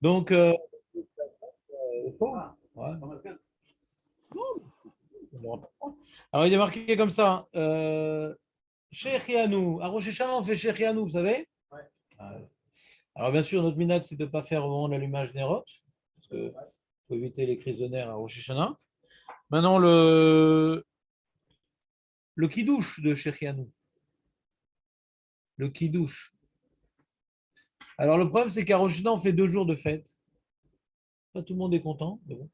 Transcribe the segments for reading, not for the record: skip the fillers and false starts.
Donc, ouais. Alors, il est marqué comme ça. Shechianu. À Rosh Hashanah, on fait Shechianu, vous savez? Ah, alors, bien sûr, notre minhag, c'est de ne pas faire au moment de l'allumage des roches, parce qu'il faut éviter les crises de nerfs à Rosh Hashanah. Maintenant, le kidouche de Shechianu. Le kidouche. Alors, le problème, c'est qu'à Rosh Hashanah, on fait 2 jours de fête. Pas tout le monde est content, mais bon,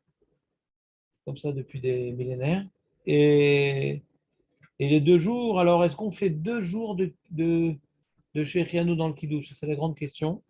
comme ça depuis des millénaires. Et, et les 2 jours, alors, est-ce qu'on fait 2 jours de Shechianu dans le kidouche? C'est la grande question.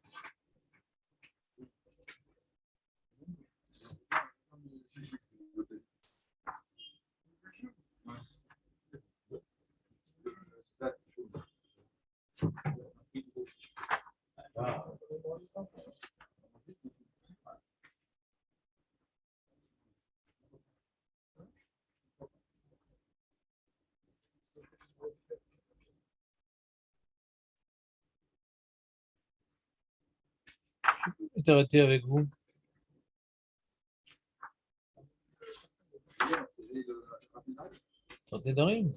Je vais arrêté avec vous. Sortez d'Arim.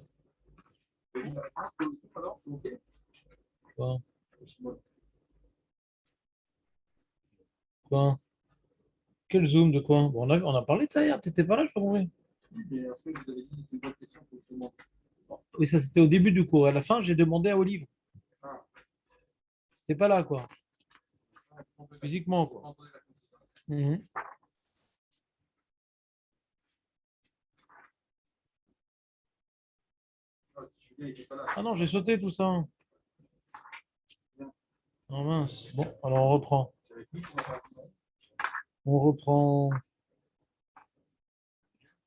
Quoi? Quoi? Quel zoom de quoi? Bon, on a parlé de ça hier, t'étais pas là, je pas compris. Oui, ça c'était au début du cours. À la fin, j'ai demandé à Olive. T'es pas là, quoi. Physiquement, quoi. Mhm. Ah non, j'ai sauté tout ça. Oh mince. Bon, alors on reprend. On reprend.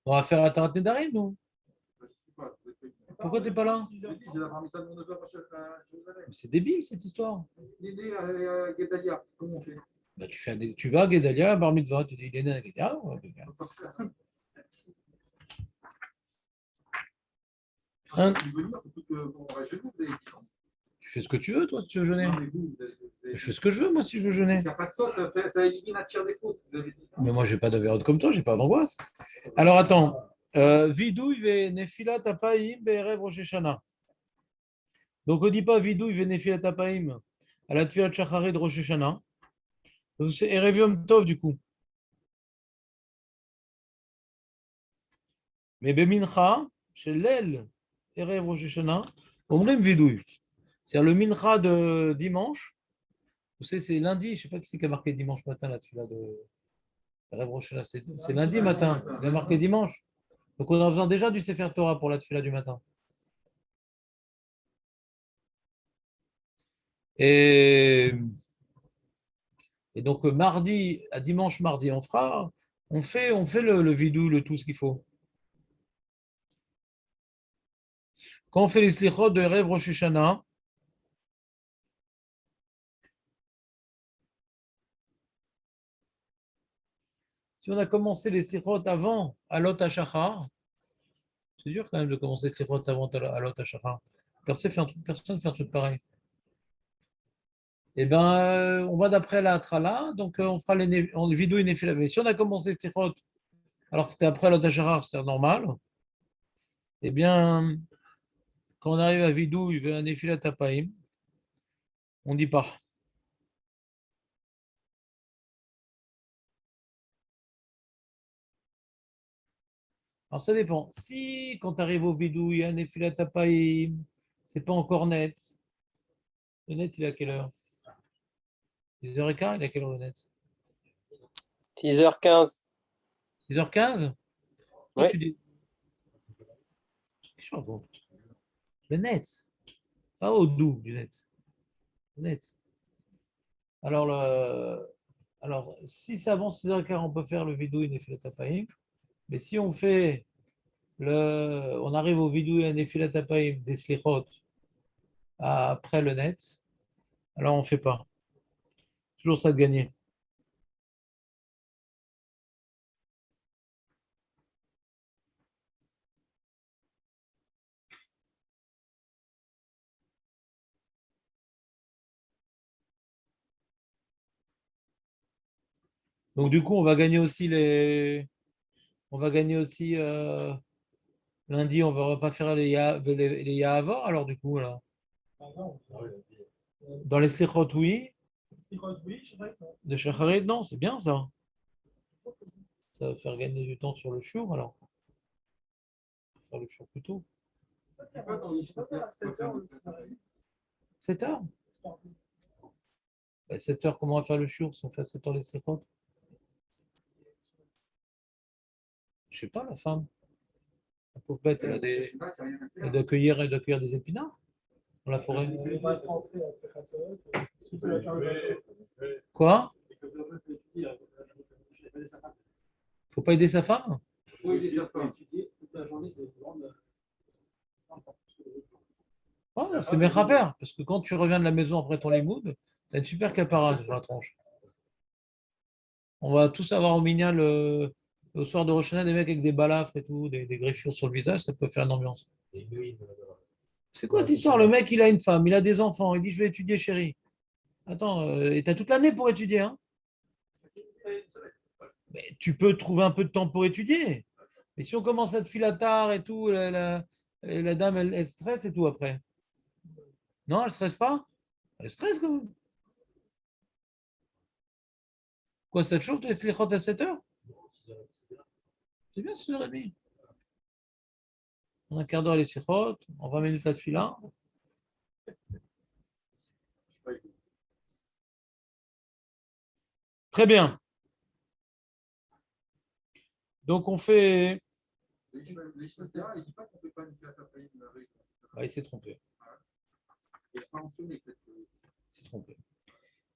On va faire la Tarat Nedarim, nous. Pourquoi t'es pas là? C'est débile cette histoire. Bah, tu vas à Guédalia, à Bar Mitzvah, tu dis il est né à Guédalia. Hein? Tu fais ce que tu veux, toi, si tu veux jeûner. Je fais ce que je veux, moi, si je veux jeûner. Mais moi, j'ai pas d'avérote comme toi, j'ai pas d'angoisse. Alors, attends. Vidouille ve nefilat apaim be'erev Rosh Hashanah. Donc, on dit pas vidouille ve nefilat apaim à la tfilat shacharit de Rosh Hashanah. C'est erev Yom Tov, du coup. Mais bemincha, chez l'el, erev Rosh Hashanah, omrim vidouille. C'est-à-dire le mincha de dimanche. Vous savez, c'est lundi, je ne sais pas qui c'est qui a marqué dimanche matin là-dessus, là, c'est lundi matin, il a marqué dimanche. Donc on a besoin déjà du Sefer Torah pour la tefila du matin. Et, et donc mardi, à dimanche, mardi, on fait le vidou, le tout ce qu'il faut. Quand on fait les slichot de Erev Rosh Hashanah, si on a commencé les slichot avant Alot HaShachar, c'est dur quand même de commencer les slichot avant Alot HaShachar. Personne ne fait un truc pareil. Eh bien, on va d'après la Trala, donc on fera les vidéos et nefila. Mais si on a commencé Stirot, alors que c'était après l'Otacharar, c'est normal, eh bien, quand on arrive à Vidou, il veut un Nefilat Tapaim, on ne dit pas. Alors ça dépend. Si quand tu arrives au Vidou, il y a un Nefilat Tapaim, c'est pas encore net. Le net, il est à quelle heure? 10h15, il est à quelle heure le net? 10h15. 10h15? Toi, Oui. tu dis. Qu'est-ce que je raconte? Le net, pas au doux du net. Le net. Alors, si c'est avant 6h15, on peut faire le vidou et Nefilat Tapaim. Mais si on arrive au vidou et un Nefilat Tapaim des slichot après le net, alors on ne fait pas. Toujours ça de gagner. Donc du coup, on va gagner aussi on va gagner aussi lundi, on va pas faire les Yahavor, alors du coup, là. Dans les Sechot, oui. De Shacharit, non, c'est bien ça. Ça va faire gagner du temps sur le chiour, alors. Faire le chiour plus tôt. 7 heures. 7 heures, comment on va faire le chiour si on fait à 7 heures les Sechot? Je sais pas, la femme. La pauvre bête, elle doit cueillir des épinards dans la forêt. Quoi? Faut pas aider sa femme? Ouais, c'est Mechaper, parce que quand tu reviens de la maison après ton limoud, t'as une super caparade sur la tronche. On va tous avoir au Mignal au soir de Rosh Hashanah, des mecs avec des balafres et tout, des griffures sur le visage, ça peut faire une ambiance. C'est quoi cette histoire? Le mec, il a une femme, il a des enfants, il dit je vais étudier, chérie. Attends, et t'as toute l'année pour étudier, hein? Mais tu peux trouver un peu de temps pour étudier. Mais si on commence à te filer tard et tout, la dame, elle stresse et tout après. Non, elle stresse pas? Elle stresse quand même. Quoi, ça te chauffe, tu les à 7 heures? C'est bien 6h30. En un quart d'heure, les sirotes, en 20 minutes, la fila. Très bien. Donc, on fait. Ah, il s'est trompé. Il s'est trompé.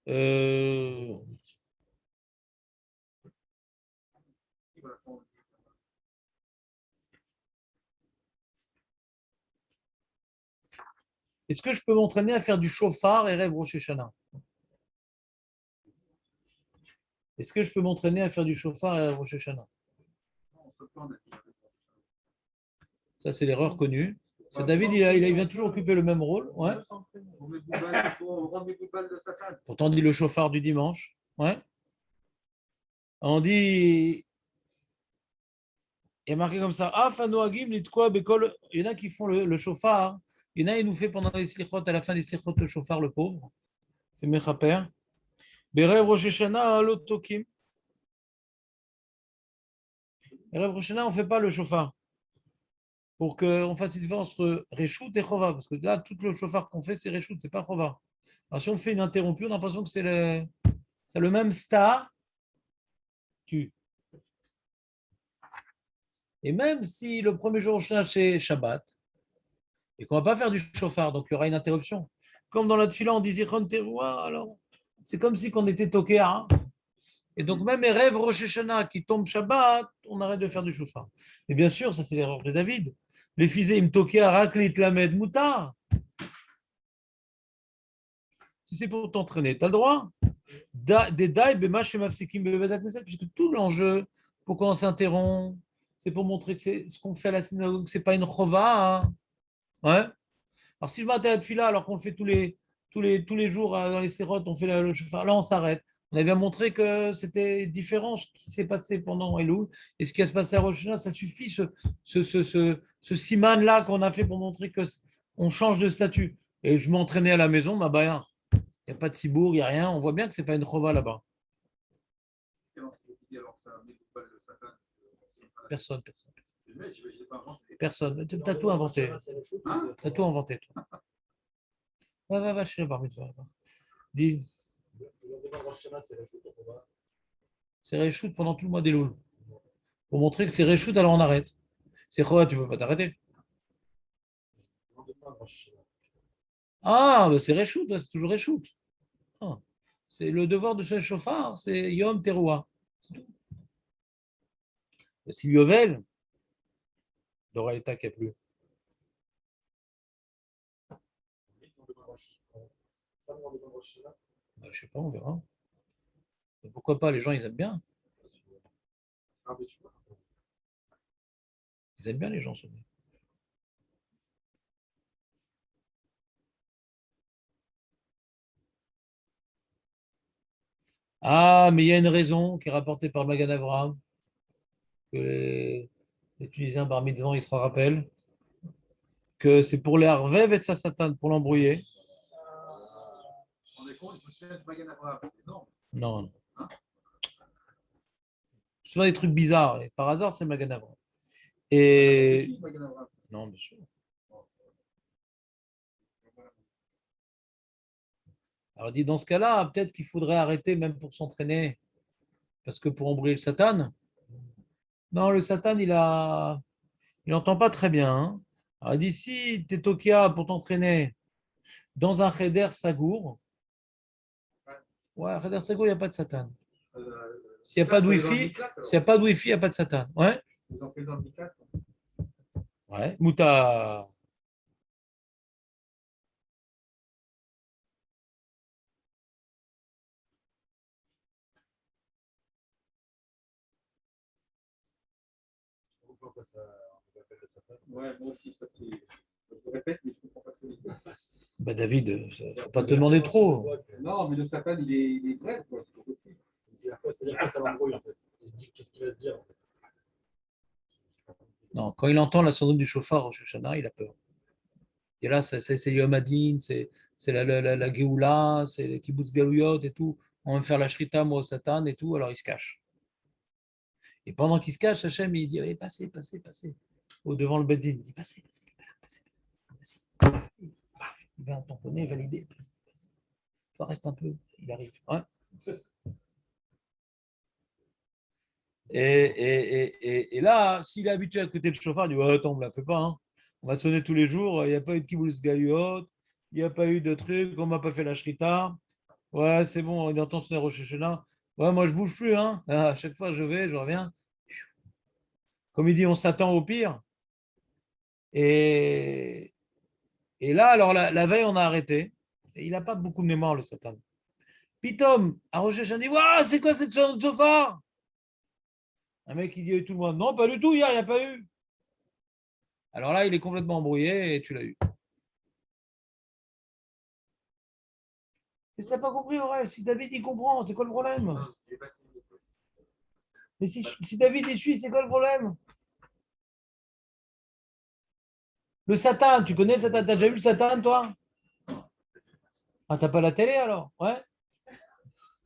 Euh, Est-ce que je peux m'entraîner à faire du chauffard et rêve Rosh Hashanah? Est-ce que je peux m'entraîner à faire du chauffard et rêve Rosh Hashanah? Ça, c'est l'erreur connue. C'est David, il vient toujours occuper le même rôle. Ouais. Pourtant, on dit le chauffard du dimanche. Ouais. On dit, il y a marqué comme ça, Ah, Fanoagim, Litkwa, Bekol. Il y en a qui font le chauffard. Il y en a, il nous fait pendant les slichot, à la fin des slichot, le chauffard, le pauvre. C'est Mechaper. Berev Rosh Hashanah, Lotokim. Berev Rosh Hashanah, on ne fait pas le chauffard. Pour qu'on fasse une différence entre Réchout et Chova. Parce que là, tout le chauffard qu'on fait, c'est Réchout, c'est pas Chova. Alors, si on fait une interrompue, on a l'impression que c'est le même statut. Et même si le premier jour, c'est Shabbat, et qu'on ne va pas faire du chauffard, donc il y aura une interruption. Comme dans la tefila, on disait Ron Teroua, alors c'est comme si on était toqué à. Et donc même les rêves Rosh Hashanah qui tombent Shabbat, on arrête de faire du chauffard. Et bien sûr, ça c'est l'erreur de David. Les fisés, ils me toquaient à Raklit, Lamed, Moutar. Si c'est pour t'entraîner, tu as le droit. Des daï, bemash et mafsikim, bevedat neset, puisque tout l'enjeu, pourquoi on s'interrompt, c'est pour montrer que c'est ce qu'on fait à la synagogue, c'est pas une chova. Hein. Ouais. Alors, si je m'intéresse de fila alors qu'on le fait tous les jours dans les sérotes, on fait le chauffard, là, on s'arrête. On a bien montré que c'était différent ce qui s'est passé pendant Elul et ce qui va se passer à Rosh Hashanah. Ça suffit, ce siman-là qu'on a fait pour montrer qu'on change de statut. Et je m'entraînais à la maison, bah, bah il n'y a pas de cibourg, il n'y a rien. On voit bien que ce n'est pas une chova là-bas. Personne, personne. Personne. Tu as tout inventé. Tu as tout inventé, toi. Va, chez le bar mitzvah. Dis, c'est reshoot pendant tout le mois des louls. Pour montrer que c'est reshoot, alors on arrête. C'est quoi, tu ne peux pas t'arrêter. Ah, bah c'est reshoot, c'est toujours reshoot. Ah. C'est le devoir de ce chauffard, c'est Yom Teroua. Si Yovel, l'Oraïta qui a plu. Bah, je sais pas, on verra. Mais pourquoi pas, les gens, ils aiment bien. Ils aiment bien les gens sauvés. Ah, mais il y a une raison qui est rapportée par le Magan Avraham, que les Tunisiens bar mitzvah, ils se rappellent, que c'est pour les Harvev et sa Satan, pour l'embrouiller. On est con, je me souviens de Magan Abraham. Non. Non. Souvent des trucs bizarres. Et par hasard, c'est Magan Avraham. Et. C'est qui, Magan Abraham? Non, bien sûr. Alors, dit dans ce cas-là, peut-être qu'il faudrait arrêter même pour s'entraîner. Parce que pour embrouiller le Satan, non, le Satan, il n'entend pas très bien. Hein. Alors, il dit si tu es Tokia pour t'entraîner dans un Cheder Sagour, ouais, Cheder Sagour, il n'y a pas de Satan. S'il n'y a pas de Wi-Fi, s'il n'y a pas de Wi-Fi, il n'y a pas de Satan. Ouais. Vous en faites dans le Miklat? Ouais. Mouta. Pourquoi ça, on appelle le Satan? Ouais, moi aussi, ça fait. Je répète, mais je ne comprends pas trop l'idée. Bah David, il ne faut pas te demander trop. Non, mais le Satan, il est vrai, quoi. C'est pas possible. C'est-à-dire que ça l'embrouille, en fait. Il se dit qu'est-ce qu'il va se dire. En fait. Non, quand il entend la sonnerie du chauffard au Shoshana, il a peur. Et là, c'est Yom Adin, c'est la Géoula, c'est les kibbutz Galouyot et tout. On va faire la Shrita, moi, au Satan et tout, alors il se cache. Et pendant qu'il se cache, Hachem, il dit allez, passez, passez, passez. Au devant le Bedin, il dit passez, passez, passez, passez. Il va tamponner, valider. Passez, passez. Toi, reste un peu, il arrive. Ouais. Et là, s'il est habitué à côté de chauffard, il dit ouais, attends, on ne me la fait pas. Hein. On va sonner tous les jours, il n'y a pas eu de kibbutz Galouyot, il n'y a pas eu de truc, on ne m'a pas fait la Shrita. Ouais, c'est bon, il entend sonner Rosh Hashanah. Ouais, moi, je ne bouge plus. Hein. À chaque fois, je vais, je reviens. Comme il dit, on s'attend au pire. Et, et là, alors, la veille, on a arrêté. Et il n'a pas beaucoup de mémoire, le Satan. Pitom, à Rosh Hashanah, il dit waouh, c'est quoi cette sonne de chauffard? Un mec, il dit à tout le monde non, pas du tout, hier, il n'y a pas eu. Alors là, il est complètement embrouillé et tu l'as eu. Mais tu n'as pas compris, Aurel. Si David, il comprend, c'est quoi le problème? Mais si David, il suit, c'est quoi le problème? Le Satan, tu connais le Satan? T'as déjà vu le Satan, toi? Ah, t'as pas la télé alors? Ouais?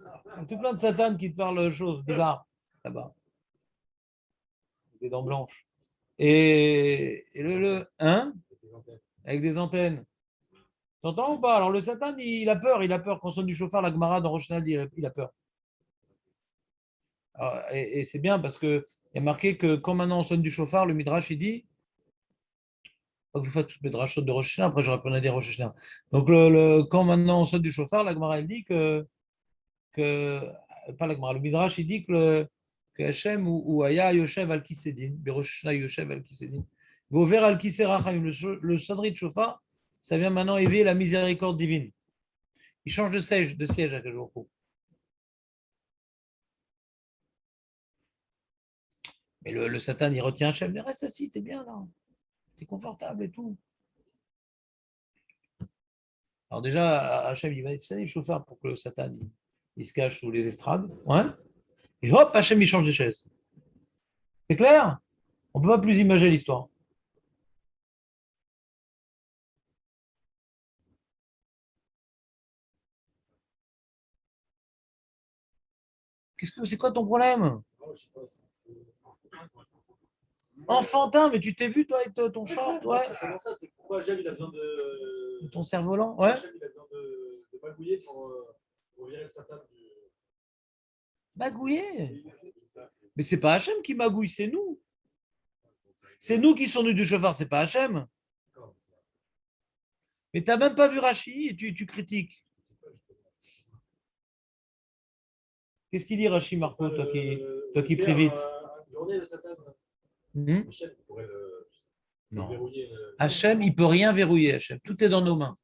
Il y a tout plein de Satan qui te parlent de choses bizarres là-bas. Des dents blanches. Et hein? Avec des antennes. T'entends ou pas? Alors le Satan, il a peur. Quand on sonne du chauffard, la Gemara dans Rosh Hashanah, il a peur. Alors, et c'est bien parce qu'il y a marqué que quand maintenant on sonne du chauffard, le Midrash, il dit, faut que je fasse toutes mes drachot de Rosh Hashanah, après je répondrai des Rosh Hashanah. Donc quand maintenant on sonne du chauffard, la Gemara, elle dit que pas la Gemara, le Midrash, il dit que Hachem ou Aya Yoshev al Kisedin, Berosh Hashanah Yoshev al Kisedin, Vover al Kiserachim, le sonnerie de chauffard, ça vient maintenant éveiller la miséricorde divine. Il change de siège à quel jour. Mais le Satan, il retient Hachem, mais reste assis, t'es bien là, t'es confortable et tout. Alors déjà, Hachem, il va être le chauffard pour que le Satan, il se cache sous les estrades. Ouais. Et hop, Hachem, il change de chaise. C'est clair? On ne peut pas plus imaginer l'histoire. C'est quoi ton problème? Non, je sais pas, Enfantin, mais tu t'es vu toi avec ton short, ouais. C'est pour ça, c'est pourquoi Hachem il a besoin de. Ton cerf-volant, ouais. Hachem il a besoin de magouiller pour virer le Satan du. Magouiller. Mais c'est pas Hachem qui magouille, c'est nous. C'est nous qui sommes nus du chauffard, c'est pas Hachem. Mais tu n'as même pas vu Rachi et tu critiques. Qu'est-ce qu'il dit Rachi, Marco, toi qui pries vite? Journée, le Satan. Hachem pourrait le. Non. Hachem, il ne peut rien verrouiller, Hachem. Tout est dans nos mains.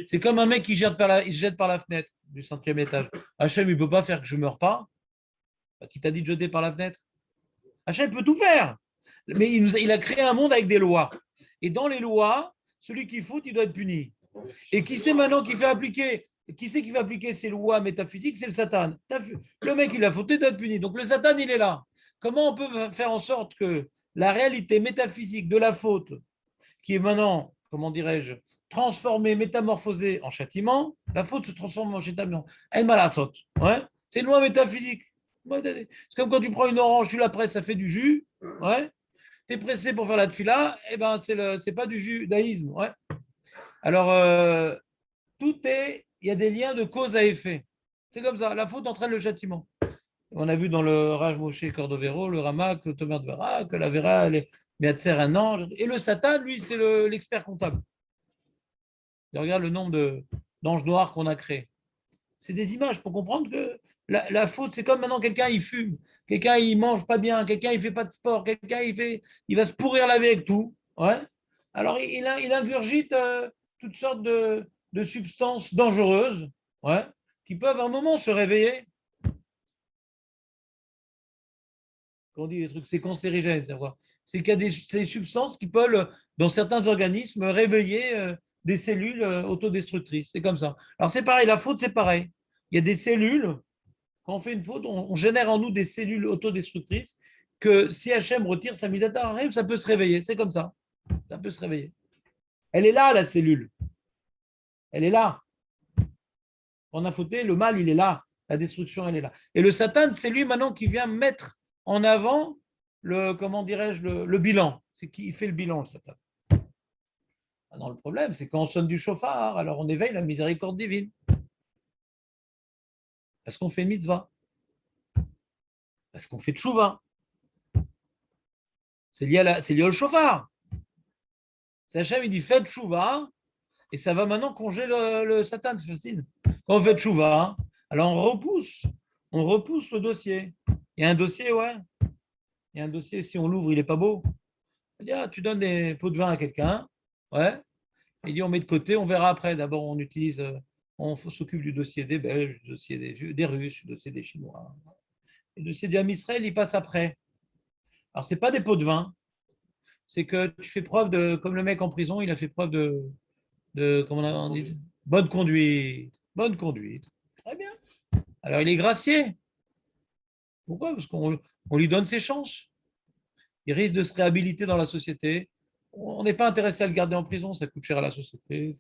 C'est comme un mec qui jette il se jette par la fenêtre du 5e étage. Hachem, il ne peut pas faire que je ne meure pas. Qui t'a dit de jeter par la fenêtre? Hachem peut tout faire. Mais il a créé un monde avec des lois. Et dans les lois, celui qui faute, il doit être puni. Et qui c'est maintenant qui fait appliquer qui c'est qui va appliquer ces lois métaphysiques? C'est le Satan. Le mec, il a fauté, doit être puni. Donc le Satan, il est là. Comment on peut faire en sorte que la réalité métaphysique de la faute, qui est maintenant, comment dirais-je, transformée, métamorphosée en châtiment, la faute se transforme en châtiment. Elle m'a la saute. Ouais. C'est une loi métaphysique. C'est comme quand tu prends une orange, tu la presses, ça fait du jus. Ouais. Tu es pressé pour faire la tefila, eh ben, c'est pas du judaïsme. Ouais. Alors, il y a des liens de cause à effet. C'est comme ça. La faute entraîne le châtiment. On a vu dans le Raj Moshe Cordovero, le Ramak, le Tomer de Vera, que la Vera, elle est Meatzer, un ange. Et le Satan, lui, c'est l'expert comptable. Il regarde le nombre d'anges noirs qu'on a créés. C'est des images pour comprendre que la faute, c'est comme maintenant quelqu'un, il fume, quelqu'un, il mange pas bien, quelqu'un, il fait pas de sport, quelqu'un, il va se pourrir la vie avec tout. Ouais. Alors, il ingurgite toutes sortes de substances dangereuses, ouais, qui peuvent à un moment se réveiller. Quand on dit les trucs, c'est cancérigène, c'est qu'il y a des substances qui peuvent, dans certains organismes, réveiller des cellules autodestructrices. C'est comme ça. Alors c'est pareil, la faute, c'est pareil. Il y a des cellules, quand on fait une faute, on génère en nous des cellules autodestructrices que si Hachem retire sa midata, ça peut se réveiller. C'est comme ça. Ça peut se réveiller. Elle est là, la cellule. Elle est là. Quand on a fauté, le mal, il est là. La destruction, elle est là. Et le Satan, c'est lui maintenant qui vient mettre en avant comment dirais-je, le bilan. C'est qui fait le bilan, le Satan. Non, le problème, c'est quand on sonne du chauffard, alors on éveille la miséricorde divine. Parce qu'on fait une mitzvah. Parce qu'on fait tchouva. C'est lié au chauffard. C'est Hachem, il dit faites tchouva, et ça va maintenant congeler le Satan, c'est facile. Quand on fait tchouva, alors on repousse le dossier. Il y a un dossier, ouais. Il y a un dossier, si on l'ouvre, il n'est pas beau. Il dit, tu donnes des pots de vin à quelqu'un, ouais. Il dit, on met de côté, on verra après. D'abord, on s'occupe du dossier des Belges, du dossier des Russes, du dossier des Chinois. Le dossier du Ham Israël, il passe après. Alors, ce n'est pas des pots de vin, c'est que tu fais preuve de, comme le mec en prison, il a fait preuve comment on dit, bonne conduite. Bonne conduite. Très bien. Alors, il est gracié. Pourquoi? Parce qu'on lui donne ses chances. Il risque de se réhabiliter dans la société. On n'est pas intéressé à le garder en prison, ça coûte cher à la société.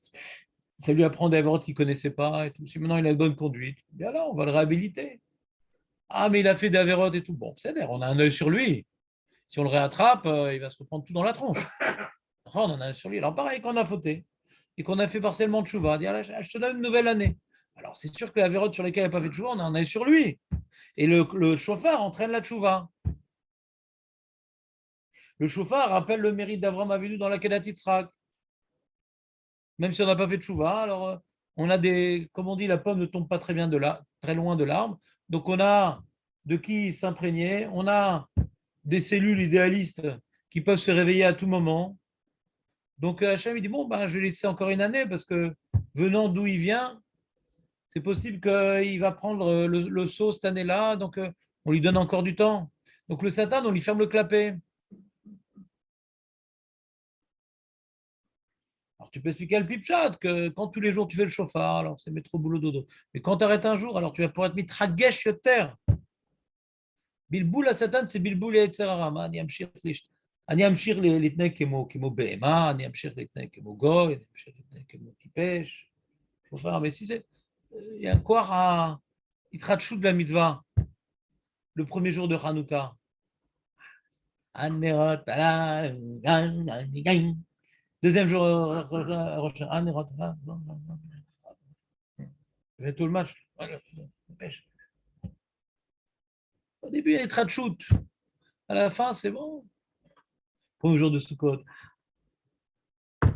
Ça lui apprend des ventes qu'il ne connaissait pas et tout. Si maintenant il a une bonne conduite, bien là, on va le réhabiliter. Ah, mais il a fait des avérotes et tout. Bon, c'est-à-dire, on a un œil sur lui. Si on le réattrape, il va se reprendre tout dans la tronche. Enfin, on en a un sur lui. Alors, pareil, quand on a fauté et qu'on a fait partiellement de chouva, dire, là, je te donne une nouvelle année. Alors, c'est sûr que la avérote sur lesquelles il n'a pas fait de chouva, on a un œil sur lui. Et le chauffard entraîne la chouva. Le chauffard rappelle le mérite d'Avram Avinu dans la Kedat Yitzhak. Même si on n'a pas fait de chouva, alors on a comme on dit, la pomme ne tombe pas très bien très loin de l'arbre. Donc on a de qui s'imprégner, on a des cellules idéalistes qui peuvent se réveiller à tout moment. Donc Hachem il dit bon je vais laisser encore une année parce que venant d'où il vient, c'est possible qu'il va prendre le saut cette année-là, donc on lui donne encore du temps. Donc le Satan, on lui ferme le clapet. Alors, tu peux expliquer le pipchat que quand tous les jours tu fais le chauffard, alors c'est métro boulot dodo. Mais quand tu arrêtes un jour, alors tu vas pouvoir être mis tragesh yoter. Bilboul à Satan, c'est bilboul et etzerara. אני אמשיך להתנהג כמו בהמה, אני אמשיך להתנהג כמו גוי, אני אמשיך להתנהג כמו טיפש. chauffard, mais si c'est. Il y a encore à Itratchou de la mitzvah, le premier jour de Hanouka. Deuxième jour, je fais tout le match. Au début, il y a des Itratchou. À la fin, c'est bon. Premier jour de Sukkot. Il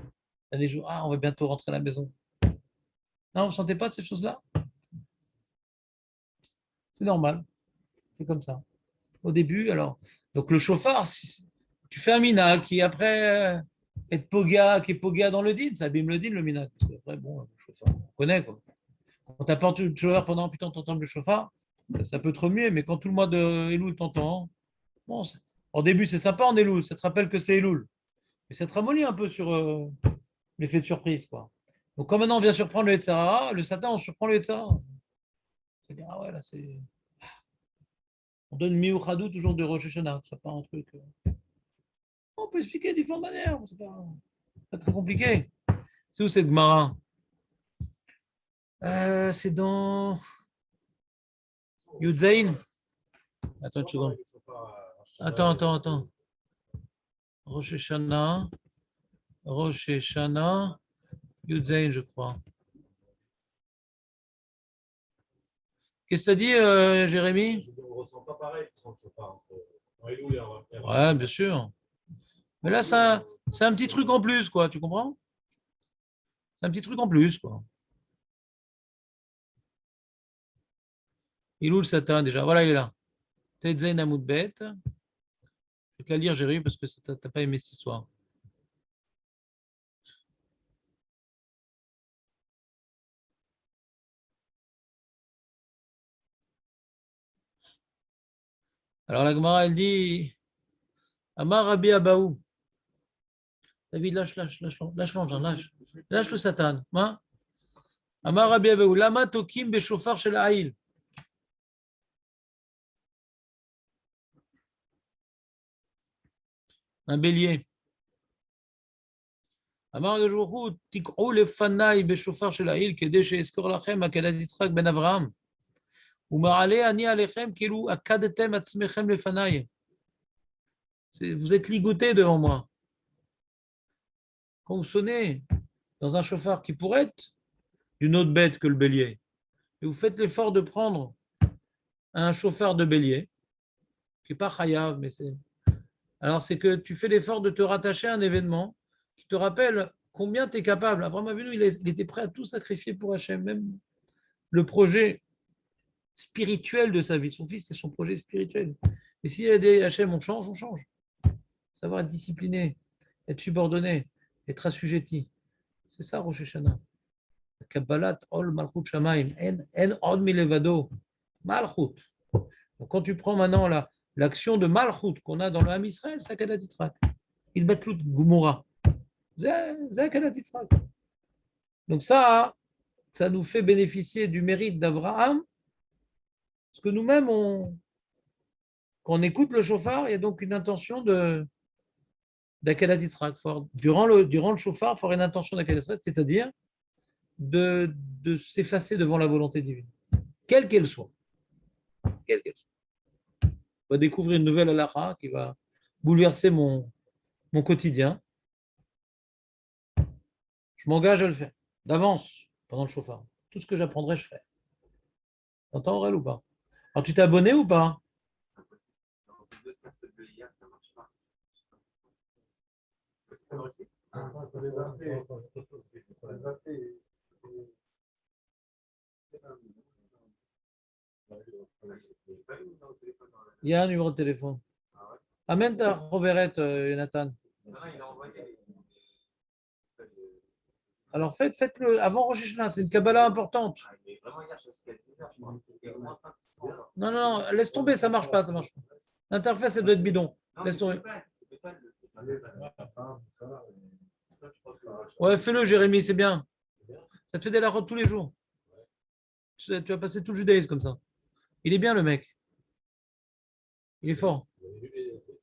y a des jours, on va bientôt rentrer à la maison. Non, vous ne sentez pas ces choses-là? C'est normal. C'est comme ça. Au début, alors. Donc le chauffard, tu fais un mina qui après est poga, qui est poga dans le din, ça abîme le din, le mina. Parce qu'après, bon, le chauffard, on connaît quoi. Quand tu n'as pas entendu le chauffard pendant putain, tu entends le chauffard, ça peut te remuer, mais quand tout le mois de Elul t'entends, bon, au début c'est sympa en Elul, ça te rappelle que c'est Elul. Mais ça te ramollit un peu sur l'effet de surprise, quoi. Donc, comme maintenant on vient surprendre le Yetzirah, le Satan, on surprend le Yetzirah. C'est-à-dire, ah ouais, là, c'est. On donne Miouchadou toujours de Rosh Hashanah, c'est pas un truc. On peut expliquer de différentes manières, c'est pas très compliqué. C'est où cette Gemara? C'est dans Yudzaïn. Attends une seconde. Attends. Rosh Hashanah, Yudzaïn, je crois. Qu'est-ce que tu as dit, Jérémy? On ne ressent pas pareil sans le chauffard. Ouais, bien sûr. Mais là, c'est un petit truc en plus, quoi, tu comprends? C'est un petit truc en plus, quoi. Il est où le Satan déjà? Voilà, il est là. Tetzain Amoudbet. Je vais te la lire, Jérémy, parce que tu n'as pas aimé cette histoire. Alors la Gemara, elle dit Amar Rabbi Abaou. David, lâche, l'engin, lâche le Satan. Hein? Amar Rabbi Abaou, Lama Tokim Beshofar Shel Ha'il. Un bélier. Amar Gajouchou, Tikrou Lefanai Beshofar Shel Ha'il, Kede Sheeskor Lachem, Akedat Yitzchak Ben Avraham. Umarale Ani Alechem, Kilu Akadetem Atzmechem Lefanai. Vous êtes ligotés devant moi. Quand vous sonnez dans un chauffard qui pourrait être d'une autre bête que le bélier, et vous faites l'effort de prendre un chauffard de bélier, qui n'est pas chayav, mais c'est. Alors, c'est que tu fais l'effort de te rattacher à un événement qui te rappelle combien tu es capable. Abraham Avinu, il était prêt à tout sacrifier pour Hachem, même le projet spirituel de sa vie. Son fils, c'est son projet spirituel. Mais s'il y a des Hachem, on change, on change. Savoir être discipliné, être subordonné, être assujetti. C'est ça, Rosh Hashanah. Kabbalat ol malchut shamaim, en od milevado, malchut. Donc, quand tu prends maintenant l'action de malchut qu'on a dans le Ham Israël, c'est Akadat Yitzhak. Il batlut gumura. C'est Akadat Yitzhak. Donc ça nous fait bénéficier du mérite d'Abraham, parce que nous-mêmes, quand on écoute le chauffard, il y a donc une intention d'Akadat Yitzhak. Durant le chauffard, il faut avoir une intention d'Akadat Yitzhak, c'est-à-dire de s'effacer devant la volonté divine, quelle qu'elle soit. Quelle qu'elle soit. On va découvrir une nouvelle halakha qui va bouleverser mon quotidien. Je m'engage à le faire, d'avance, pendant le chauffard. Tout ce que j'apprendrai, je ferai. T'entends, Aurel, ou pas? Alors, tu t'es abonné ou pas? Il y a un numéro de téléphone. Amène ta Roverette, Jonathan. Alors faites-le avant Rosh Hashanah, c'est une Kabbalah importante. Non, laisse tomber, ça marche pas. L'interface, elle doit être bidon. Laisse tomber. Ouais, fais-le, Jérémy, c'est bien. Ça te fait des larottes tous les jours. Tu vas passer tout le judaïsme comme ça. Il est bien, le mec. Il est fort.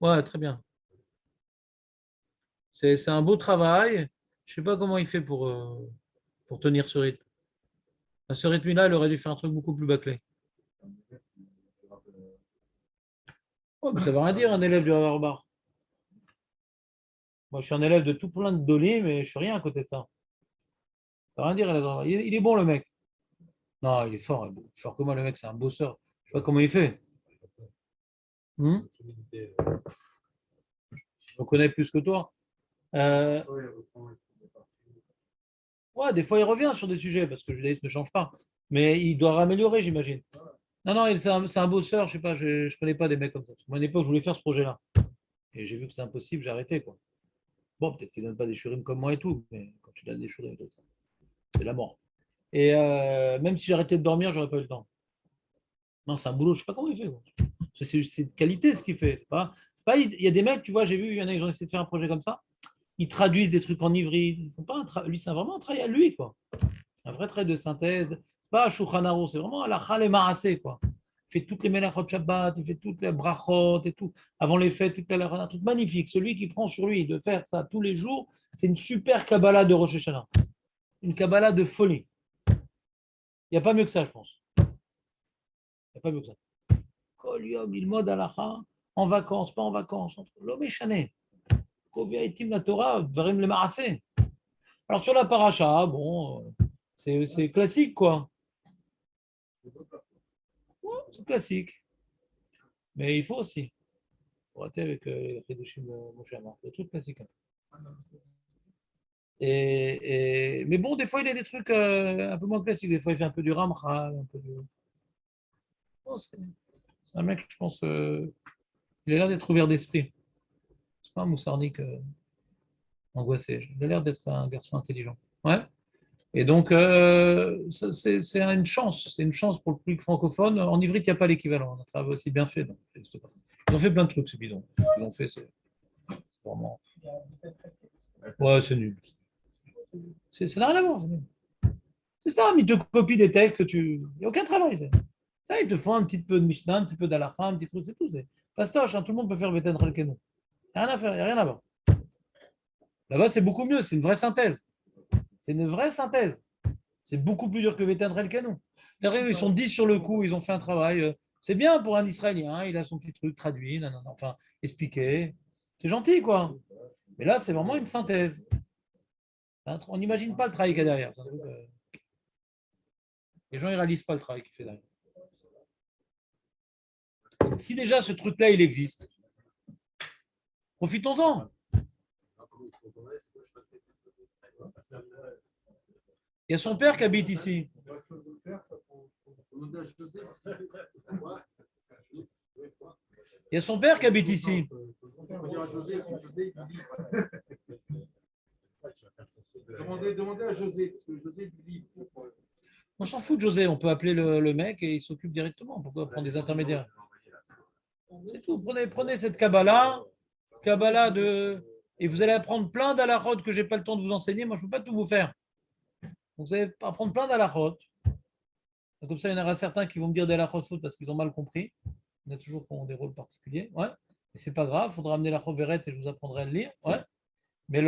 Ouais, très bien. C'est un beau travail. Je ne sais pas comment il fait pour tenir ce rythme. À ce rythme-là, il aurait dû faire un truc beaucoup plus bâclé. Oh, mais ça ne veut rien dire, un élève du Harvard. Moi, je suis un élève de tout plein de dolim, mais je ne suis rien à côté de ça. Ça ne veut rien dire. Il est bon, le mec. Non, il est fort. Il est fort que moi, le mec, c'est un bosseur. Je ne sais pas comment il fait. Je le connais plus que toi. Ouais, des fois, il revient sur des sujets parce que le judaïsme ne change pas. Mais il doit raméliorer, j'imagine. Non, c'est un bosseur. Je ne sais pas, je ne connais pas des mecs comme ça. Moi, à une époque, je voulais faire ce projet-là. Et j'ai vu que c'était impossible, j'ai arrêté, quoi. Bon, peut-être qu'ils ne donnent pas des shurim comme moi et tout, mais quand tu donnes des shurim, c'est la mort. Et même si j'arrêtais de dormir, j'aurais pas eu le temps. Non, c'est un boulot, je sais pas comment il fait. C'est de qualité ce qu'il fait. Il y a des mecs, tu vois, j'ai vu, il y en a qui ont essayé de faire un projet comme ça. ils traduisent des trucs en hybride. Ils font pas lui, c'est vraiment un travail à lui, quoi. Un vrai trait de synthèse. Pas Shulchan Aruch, c'est vraiment halakha le maaseh, quoi. Il fait toutes les melachot Shabbat, il fait toutes les brachot et tout. Avant les fêtes, toute la tout magnifique. Celui qui prend sur lui de faire ça tous les jours, c'est une super Kabbalah de Rosh Hashanah. Une Kabbalah de folie. Il n'y a pas mieux que ça, je pense. Il n'y a pas mieux que ça. Kol yom ilmod halakha, en vacances, pas en vacances. L'homme est chané. Koviaitim la Torah, varim le maaseh. Alors sur la paracha, bon, c'est classique, quoi. Ouais, c'est classique. Mais il faut aussi. Pour arrêter avec les Kedushim de Moshe Amar. C'est tout classique. Mais bon, des fois, il y a des trucs un peu moins classiques. Des fois, il fait un peu du Ramchal, un peu du. Oh, c'est un mec, je pense, il a l'air d'être ouvert d'esprit. C'est pas un moussarnik angoissé. Il a l'air d'être un garçon intelligent. Ouais. Et donc, c'est une chance. C'est une chance pour le public francophone. En ivrite, il n'y a pas l'équivalent. On a travaillé aussi bien fait. Donc, ils ont fait plein de trucs, ce bidon. Ils ont fait, c'est vraiment. Ouais, c'est nul. Ça n'a rien à voir. C'est ça, mais ils te copient des textes que tu. Il n'y a aucun travail. Ça, ils te font un petit peu de Mishnah, un petit peu d'Alacha, un petit truc, c'est tout. C'est fastoche, hein, tout le monde peut faire Beten Chalkenu. Il n'y a rien à faire, il n'y a rien à voir. Là-bas, c'est beaucoup mieux, c'est une vraie synthèse. C'est une vraie synthèse. C'est beaucoup plus dur que Beten Chalkenu. Ils sont 10 sur le coup, ils ont fait un travail. C'est bien pour un Israélien, hein, il a son petit truc traduit, enfin, expliqué. C'est gentil, quoi. Mais là, c'est vraiment une synthèse. On n'imagine pas le travail qu'il y a derrière. Les gens ne réalisent pas le travail qu'il fait derrière. Si déjà ce truc-là, il existe, profitons-en. Il y a son père qui habite ici. Il y a son père qui habite ici. Demandez à José, parce que José dit. On s'en fout de José, on peut appeler le mec et il s'occupe directement. Pourquoi prendre des intermédiaires? C'est tout. Prenez cette Kabbalah de. Et vous allez apprendre plein d'alachot que je n'ai pas le temps de vous enseigner. Moi, je ne peux pas tout vous faire. Donc, vous allez apprendre plein d'alachot. Comme ça, il y en aura certains qui vont me dire des alachot fautes parce qu'ils ont mal compris. Il y en a toujours qui ont des rôles particuliers. Ouais. Mais c'est pas grave, il faudra amener la Choveret et je vous apprendrai à le lire. Ouais. Mais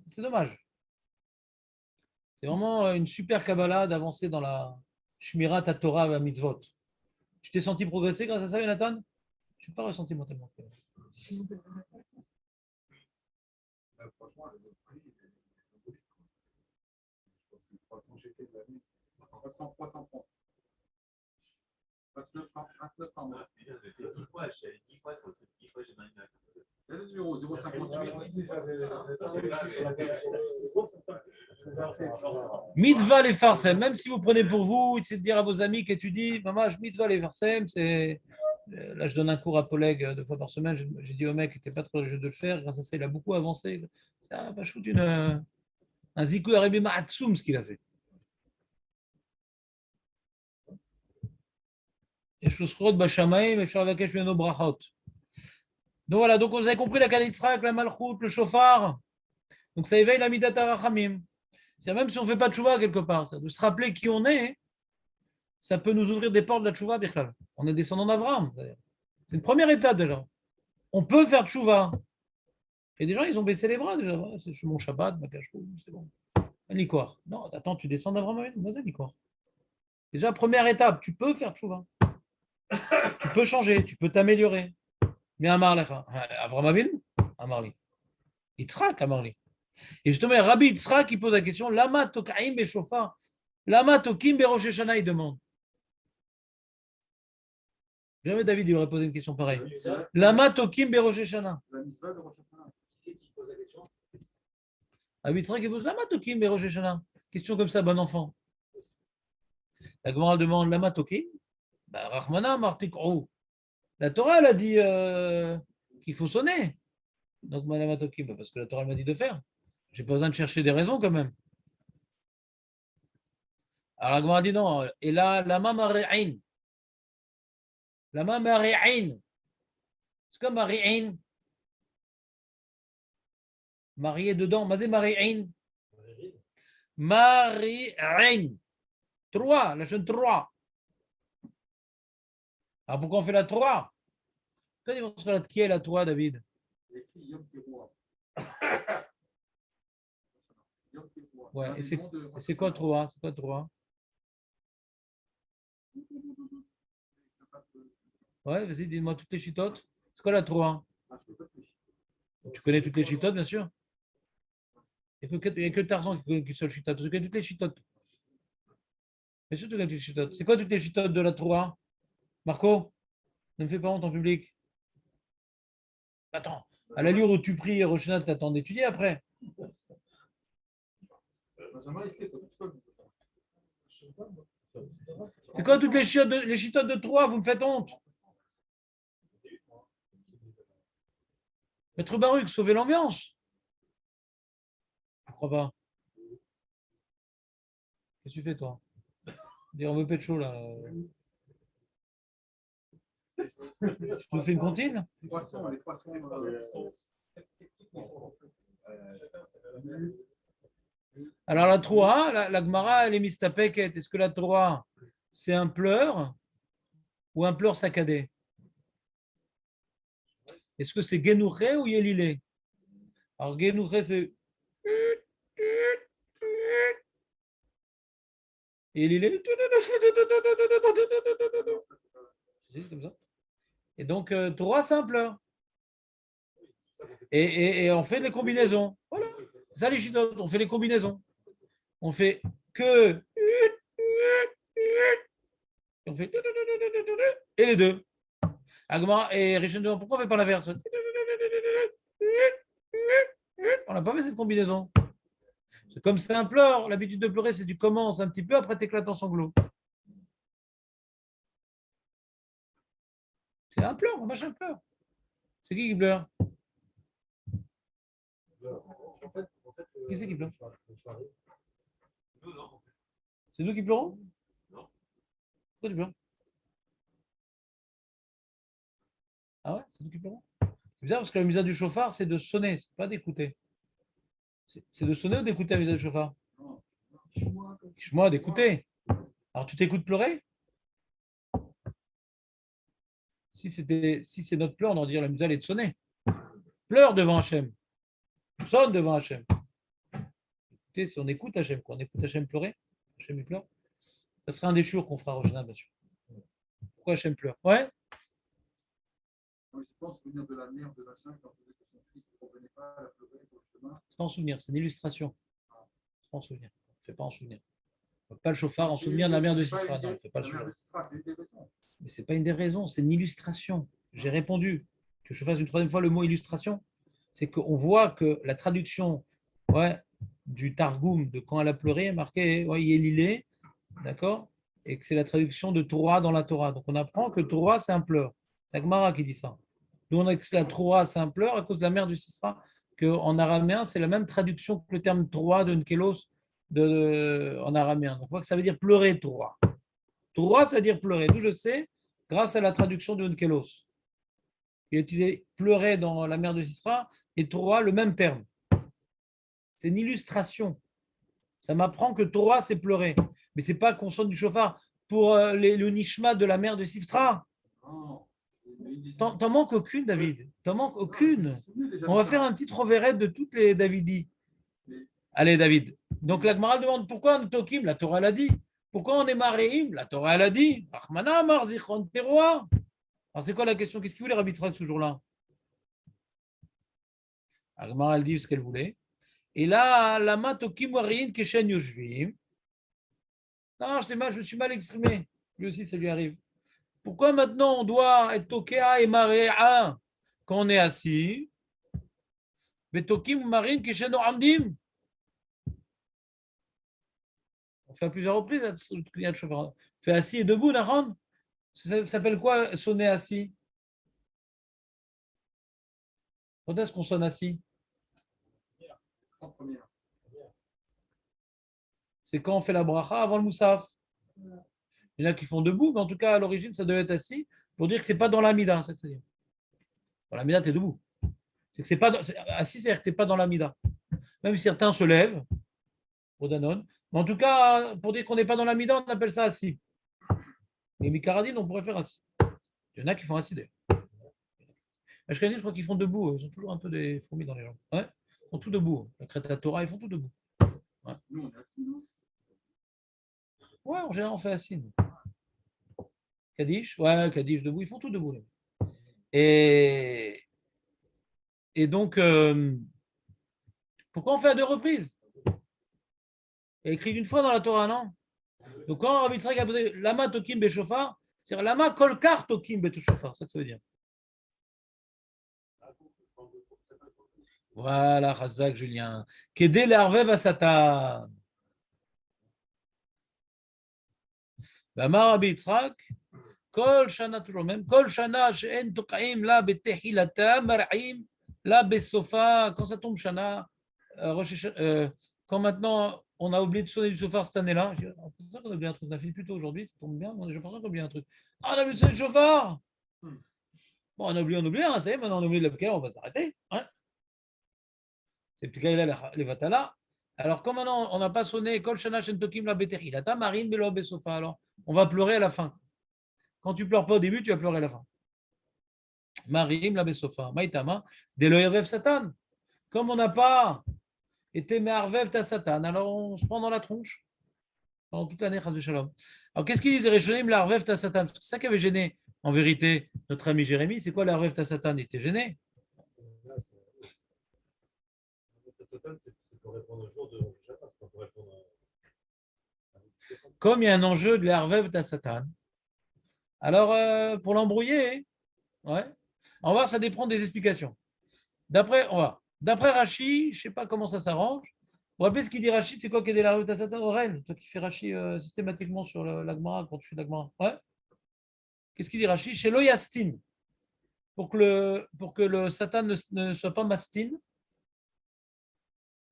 c'est dommage. C'est vraiment une super Kabbalah d'avancer dans la Shmirat Torah à Mitzvot. Tu t'es senti progresser grâce à ça, Jonathan? Je ne suis pas ressenti moi tellement. Franchement, le prix est symbolique. Je pense que c'est 300 GT de l'année. 330. 29 par mois. J'ai fait 10 fois, je suis allé 10 fois sur le truc, 10 fois j'ai mal. Il y a le numéro 058. Mitva les farsem, même si vous prenez pour vous, c'est de dire à vos amis qu'étudient, maman, je mitva les farsem, c'est. Là, je donne un cours à Poleg 2 fois par semaine. J'ai dit au mec qui n'était pas trop religieux de le faire. Grâce à ça, il a beaucoup avancé. Ça va foutre un zikou arrivé ma'atsoum, ce qu'il a fait. Et shosrot bashamaim et shalvakesh meno brachot. Donc voilà, donc vous avez compris la kalitrak, la malchout, le chauffard. Donc ça éveille la midat arachamim. C'est même si on ne fait pas de tchouva quelque part, de se rappeler qui on est, ça peut nous ouvrir des portes de la tchouva, Bichal. On est descendant d'Avram. C'est une première étape déjà. On peut faire tchouva. Et des gens, ils ont baissé les bras déjà. C'est mon Shabbat, ma cache-cou, c'est bon. Un liquor. Non, attends, tu descends d'Avram Avinu, vas-y, liquor. Déjà, première étape, tu peux faire tchouva. Tu peux changer, tu peux t'améliorer. Mais Amar Lecha, Avram Avinu, Amar Li. Yitzhak, Amar Li. Et justement, Rabbi Yitzhak qui pose la question, Lama tokaim beshofar, Lama tokim berosh Hashanah, il demande. Jamais David il aurait posé une question pareille. Lama tokim berosh Hashanah. Qui c'est qui pose la question? Rabbi Yitzhak qui pose Lama tokim berosh Hashanah. Question comme ça, bon enfant. La Gemara demande Lama tokim. Rahmana martikrou. La Torah elle a dit qu'il faut sonner. Donc Lama tokim, parce que la Torah elle m'a dit de faire. J'ai pas besoin de chercher des raisons quand même. Alors la Gemara dit non. Et là, Lama mari'in. Lama mari'in. C'est comme mari'in. Marié dedans. Mazé mari'in. Mari'in. Trois, la chaîne 3. Alors pourquoi on fait la 3? Pourquoi on se fait la qui est la 3, David? Il y a écrit Yom Teruah. Yom Teruah. Ouais, et C'est un des noms de- c'est quoi 3? C'est quoi 3? Ouais, vas-y, dis-moi toutes les chitotes. C'est quoi la 3? Ah, je peux pas te le chier. Tu connais toutes les chitotes, bien sûr. Il n'y a que Tarzan qui connaît qu'une seule chitote. Tu connais toutes les chitotes. Bien sûr, tu connais toutes les chitotes. C'est quoi toutes les chitotes de la 3? Marco, ne me fais pas honte en public. Attends, à l'allure où tu pries, Rochena, tu t'attends d'étudier après. Benjamin, il sait, toi, tout seul. C'est quoi toutes les chitotes de 3? Vous me faites honte. Maître Baruch, sauvez l'ambiance. Je crois pas. Qu'est-ce que tu fais, toi? Dire on veut pas de chaud, là. Je te fais une comptine? Les poissons. Alors, la 3, la Gemara, elle est mise à paquet. Est-ce que la 3, c'est un pleur ou un pleur saccadé? Est-ce que c'est Genouré ou Yelilé? Alors, Genouré, c'est. Yelilé. C'est comme ça. Et donc, 3, c'est un pleur. Et on fait les combinaisons. Voilà. C'est ça les chitotes. On fait les combinaisons. On fait que. On fait. Et les deux. Agma et Rishon, pourquoi on ne fait pas l'inverse? On n'a pas fait cette combinaison. C'est comme c'est un pleur. L'habitude de pleurer, c'est tu commences un petit peu, après tu éclates en sanglots. C'est un pleur, un machin pleure. C'est qui pleure? Qui c'est qui pleure? C'est nous qui pleurons? Non. Pourquoi tu pleures? Ah ouais, c'est nous qui pleurons? C'est bizarre parce que la misère du chauffard, c'est de sonner, c'est pas d'écouter. C'est de sonner ou d'écouter la misère du chauffard? Moi, d'écouter. Alors tu t'écoutes pleurer? Si c'est notre pleur, on aurait dit la misère est de sonner. Pleure devant Hachem. Sonne devant Hachem. Écoutez, si on écoute Hachem, quoi. On écoute Hachem pleurer, Hachem il pleure. Ça sera un des jours qu'on fera Roshana, bien sûr. Pourquoi Hachem pleure? Ouais. Je pense souvenir de la mère de Vachin quand il disait que son fils ne revenait pas à la pleurer sur le chemin. C'est pas en souvenir, c'est une illustration. C'est pas en souvenir. On ne fait pas en souvenir. On ne fait pas le chauffard en souvenir de la mère de Sisra. Non, on ne fait pas le chauffard. Mais ce n'est pas une des raisons, c'est une illustration. J'ai répondu. Que je fasse une troisième fois le mot illustration, c'est qu'on voit que la traduction du Targum de quand elle a pleuré est marquée Yelilé, d'accord, et que c'est la traduction de Torah dans la Torah. Donc on apprend que Torah, c'est un pleur. C'est Agmara qui dit ça. Nous, on a que la Torah, c'est un pleur à cause de la mère du Sisra, qu'en araméen, c'est la même traduction que le terme Torah de Nkelos en araméen. Donc on voit que ça veut dire pleurer, Torah. Torah, ça veut dire pleurer. D'où je sais, grâce à la traduction de Nkelos. Il a utilisé pleurer dans la mer de Sisra et Torah, le même terme. C'est une illustration. Ça m'apprend que Torah, c'est pleurer. Mais ce n'est pas qu'on sonne du chauffard pour le nishma de la mer de Sisra. T'en manques aucune, David. T'en manques aucune. On va faire un petit reverette de toutes les Davidis. Allez, David. Donc la Gemara demande pourquoi on est Tokim? La Torah l'a dit. Pourquoi on est Maréim? La Torah l'a dit. Rahmana Amar Zichron Teroa. Alors, c'est quoi la question? Qu'est-ce qu'il voulait Rabbi Yitzhak ce jour-là? Agmara, elle dit ce qu'elle voulait. Et là, la matokim warin keshen yoshvim. Non, je me suis mal exprimé. Lui aussi, ça lui arrive. Pourquoi maintenant on doit être tokea et maréa quand on est assis? Mais tokim marin keshen amdim. On fait à plusieurs reprises. On fait assis et debout, Nahon. Ça s'appelle quoi sonner assis? Quand est-ce qu'on sonne assis? C'est quand on fait la bracha avant le moussaf. Il y en a qui font debout, mais en tout cas, à l'origine, ça devait être assis pour dire que ce n'est pas dans l'amida. Dans l'amida, tu es debout. C'est pas assis, c'est-à-dire que tu n'es pas dans l'amida. Même si certains se lèvent, au Danone. Mais en tout cas, pour dire qu'on n'est pas dans l'amida, on appelle ça assis. Mais Mikaradine, on pourrait faire assis. Il y en a qui font assis d'ailleurs. Je crois qu'ils font debout. Ils ont toujours un peu des fourmis dans les jambes. Ouais, ils font tout debout. La crête à Torah, ils font tout debout. Ouais. Nous, on est assis, non? Ouais, en général, on fait assis. Kaddish, ouais, Kaddish debout, ils font tout debout. Et, et donc, pourquoi on fait à deux reprises? Il y a écrit une fois dans la Torah, non? Donc, quand Rabbi Yitzhak a posé Lama Tokim Beshofar, c'est Lama Kolkar Tokim Beshofar, c'est ça que ça veut dire. Voilà, Razak Julien. Kedé l'arvev à Satan. Bamar Rabbi Yitzhak, Kol Shana, toujours même, Kol Shana, She'en Tokaim, la Betehilata, Mar'im, la Besofa, quand ça tombe Shana, quand maintenant on a oublié de sonner du chauffard cette année-là, c'est pour ça qu'on a oublié un truc, on a fini plus tôt aujourd'hui, ça tombe bien, mais j'ai l'impression qu'on a oublié un truc. Ah, on a oublié de sonner du chauffard. Bon, on a oublié, hein, ça y est, maintenant on a oublié de laquelle on va s'arrêter. Hein, c'est plus les vatala. Alors, comme maintenant on n'a pas sonné Kol Shana Shen Tokim la Betehilata, Marine Belo Besofa, alors on va pleurer à la fin. Quand tu pleures pas au début, tu vas pleurer à la fin. Marim la Besofa, Maïtama, Deloyerev Satan. Comme on n'a pas été Me'arvev ta Satan, alors on se prend dans la tronche pendant toute l'année, Chas Shalom. Alors, qu'est-ce qu'ils disent, Rishonim, l'Arvev ta Satan? C'est ça qui avait gêné, en vérité, notre ami Jérémie. C'est quoi l'Arvev ta Satan? Il était gêné. C'est pour répondre au jour de Shabbat, c'est pour répondre à... Comme il y a un enjeu de l'Arvev ta Satan, alors pour l'embrouiller, ouais, on va voir, ça dépend des explications. D'après Rashi, je ne sais pas comment ça s'arrange. Vous vous rappelez ce qu'il dit Rashi? C'est quoi qui est la rue Tassatan Aurel? Toi qui fais Rashi systématiquement sur l'Agmara quand tu fais l'Agmara. Ouais. Qu'est-ce qu'il dit Rashi? Chez l'Oyastin. Pour que le Satan ne soit pas mastin.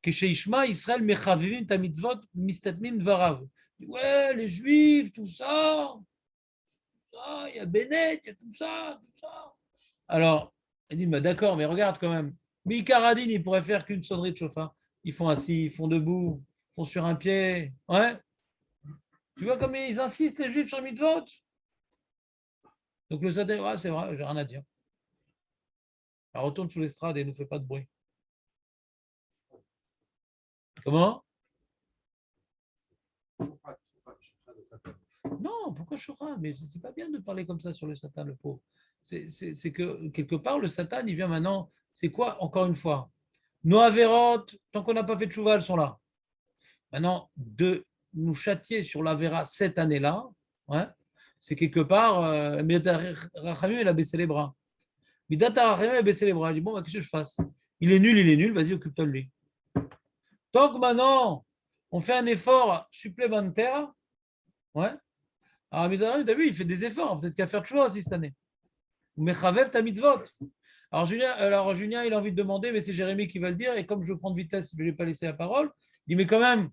Que chez Ishma, Israël, Mechavivim, Tamitzvot, Mistatmin, Varav. Ouais, les Juifs, tout ça, il y a Bennett, il y a tout ça, tout ça. Alors, il dit, bah, d'accord, mais regarde quand même. Mikaradine, il pourrait faire qu'une sonnerie de chauffard. Ils font assis, ils font debout, ils font sur un pied. Ouais. Tu vois comme ils insistent, les Juifs, sur le mitzvot. Donc le Satan, ouais, c'est vrai, j'ai rien à dire. Alors retourne sous l'estrade et ne fais pas de bruit. Comment? Non, pourquoi Shura? Mais c'est pas bien de parler comme ça sur le Satan, le pauvre. C'est que quelque part, le Satan, il vient maintenant. C'est quoi, encore une fois? Nos Averot, tant qu'on n'a pas fait de chouva, elles sont là. Maintenant, de nous châtier sur l'Avera cette année-là, ouais, c'est quelque part, Rachamim, il a baissé les bras. Midata Rachamim a baissé les bras. Il dit, bon, bah, qu'est-ce que je fasse? Il est nul, vas-y, occupe-toi de lui. Tant que maintenant, on fait un effort supplémentaire, ouais. Alors, Midata, tu as vu, il fait des efforts, peut-être qu'à faire de choix aussi cette année. Mais Chavev, t'as mis de vote. Alors Julien, il a envie de demander, mais c'est Jérémy qui va le dire, et comme je prends de vitesse, je ne vais pas laisser la parole, il dit, mais quand même,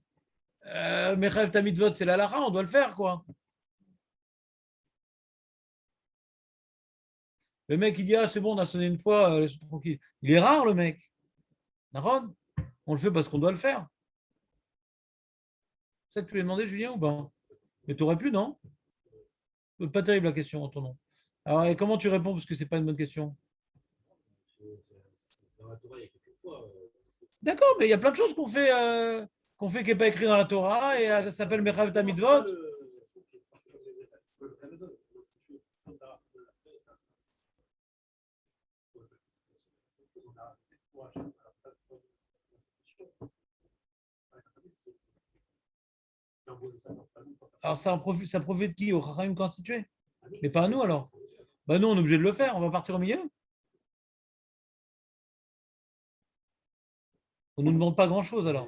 Mechav Tamid Vot, c'est la lacha, on doit le faire, quoi. Le mec, il dit, ah, c'est bon, on a sonné une fois, tranquille. Il est rare, le mec. Naron, on le fait parce qu'on doit le faire. C'est ça que tu lui as demandé, Julien, ou pas? Mais tu aurais pu, non? Pas terrible la question en ton nom. Alors, et comment tu réponds? Parce que ce n'est pas une bonne question. D'accord, mais il y a plein de choses qu'on fait qui n'est pas écrit dans la Torah et ça s'appelle Mechav Tamidvot. Alors ça profite de qui? Au Chachamim constitué? Mais pas à nous alors. Bah nous, on est obligé de le faire, on va partir au milieu. On ne nous demande pas grand-chose alors.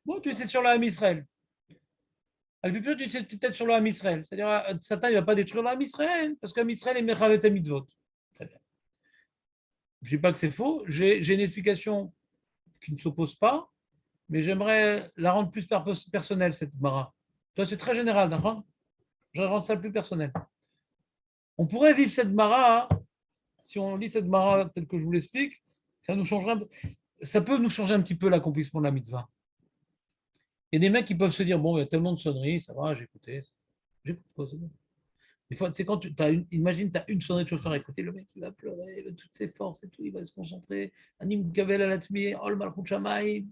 Bon, tu sais sur le Ham Israël. Plutôt, tu sais peut-être sur le Ham Israël. C'est-à-dire, Satan, il ne va pas détruire le Ham Israël, parce qu'Ham Israël est Mechavet Mitzvot. Très bien. Je ne dis pas que c'est faux. J'ai une explication qui ne s'oppose pas, mais j'aimerais la rendre plus personnelle, cette Mara. Toi, c'est très général, d'accord? Je rends ça plus personnel. On pourrait vivre cette mara, si on lit cette mara telle que je vous l'explique, ça peut nous changer un petit peu l'accomplissement de la mitzvah. Il y a des mecs qui peuvent se dire, bon, il y a tellement de sonneries, ça va, j'ai écouté. J'écoute quoi, c'est bon. Des fois, c'est quand imagine, tu as une sonnerie de chauffeur à écouter, le mec, il va pleurer, il va toutes ses forces et tout, il va se concentrer. Anim kavel alatmi, ol malchut shamayim,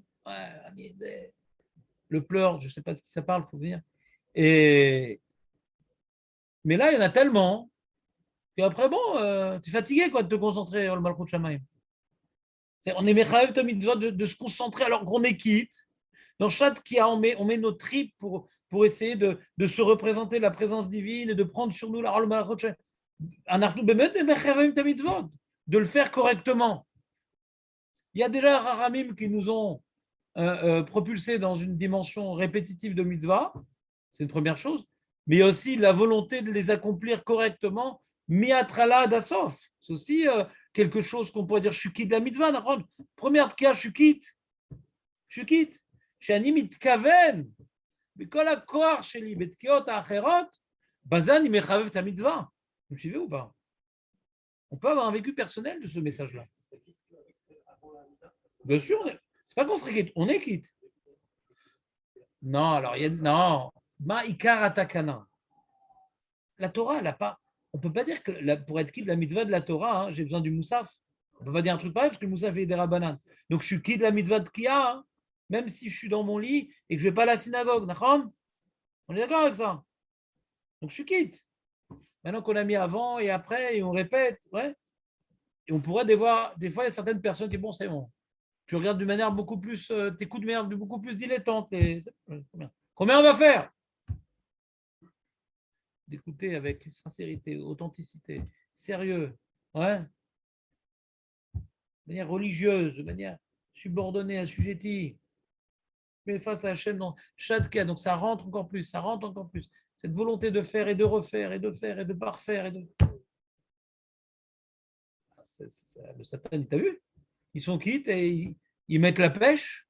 le pleur, je ne sais pas de qui ça parle, il faut venir. Mais là, il y en a tellement qu'après, bon, tu es fatigué quoi, de te concentrer, ol malchut shamayim. On est mechaev de se concentrer alors qu'on est quitte. Dans chaque kia, on met nos tripes pour essayer de se représenter la présence divine et de prendre sur nous la rôle malachot. De le faire correctement. Il y a déjà Rahamim qui nous ont propulsés dans une dimension répétitive de mitzvah, c'est une première chose, mais il y a aussi la volonté de les accomplir correctement, miatrala dasof. C'est aussi quelque chose qu'on pourrait dire, je suis quitte de la mitzvah. Première cas, je suis quitte. שאני מתכוון בכל הכוח שלי בתקיעות האחרות, בזה אני מחבב את המצווה. Vous me suivez ou pas? On peut avoir un vécu personnel de ce message-là. Bien sûr, c'est pas qu'on serait quitte, on est quitte. Non, alors il y a non. Ma ikar atakana. La Torah, elle n'a pas. On ne peut pas dire que pour être quitte de la mitzvah de la Torah, hein, j'ai besoin du moussaf. On ne peut pas dire un truc pareil parce que le moussaf est des rabbanan. Donc je suis quitte de la mitzvah de Kia. Hein, même si je suis dans mon lit et que je ne vais pas à la synagogue. On est d'accord avec ça? Donc je suis quitte. Maintenant qu'on a mis avant et après et on répète, ouais. Et on pourrait des fois, il y a certaines personnes qui disent, bon, c'est bon. Tu regardes de manière beaucoup plus, tes coups de merde, beaucoup plus dilettante. Combien on va faire? D'écouter avec sincérité, authenticité, sérieux, ouais. De manière religieuse, de manière subordonnée, assujettie. Mais face à Hachem dans chaque cas. Donc ça rentre encore plus, ça rentre encore plus. Cette volonté de faire et de refaire et de faire et de parfaire. Le Satan, t'as vu? Ils sont quittes et ils mettent la pêche.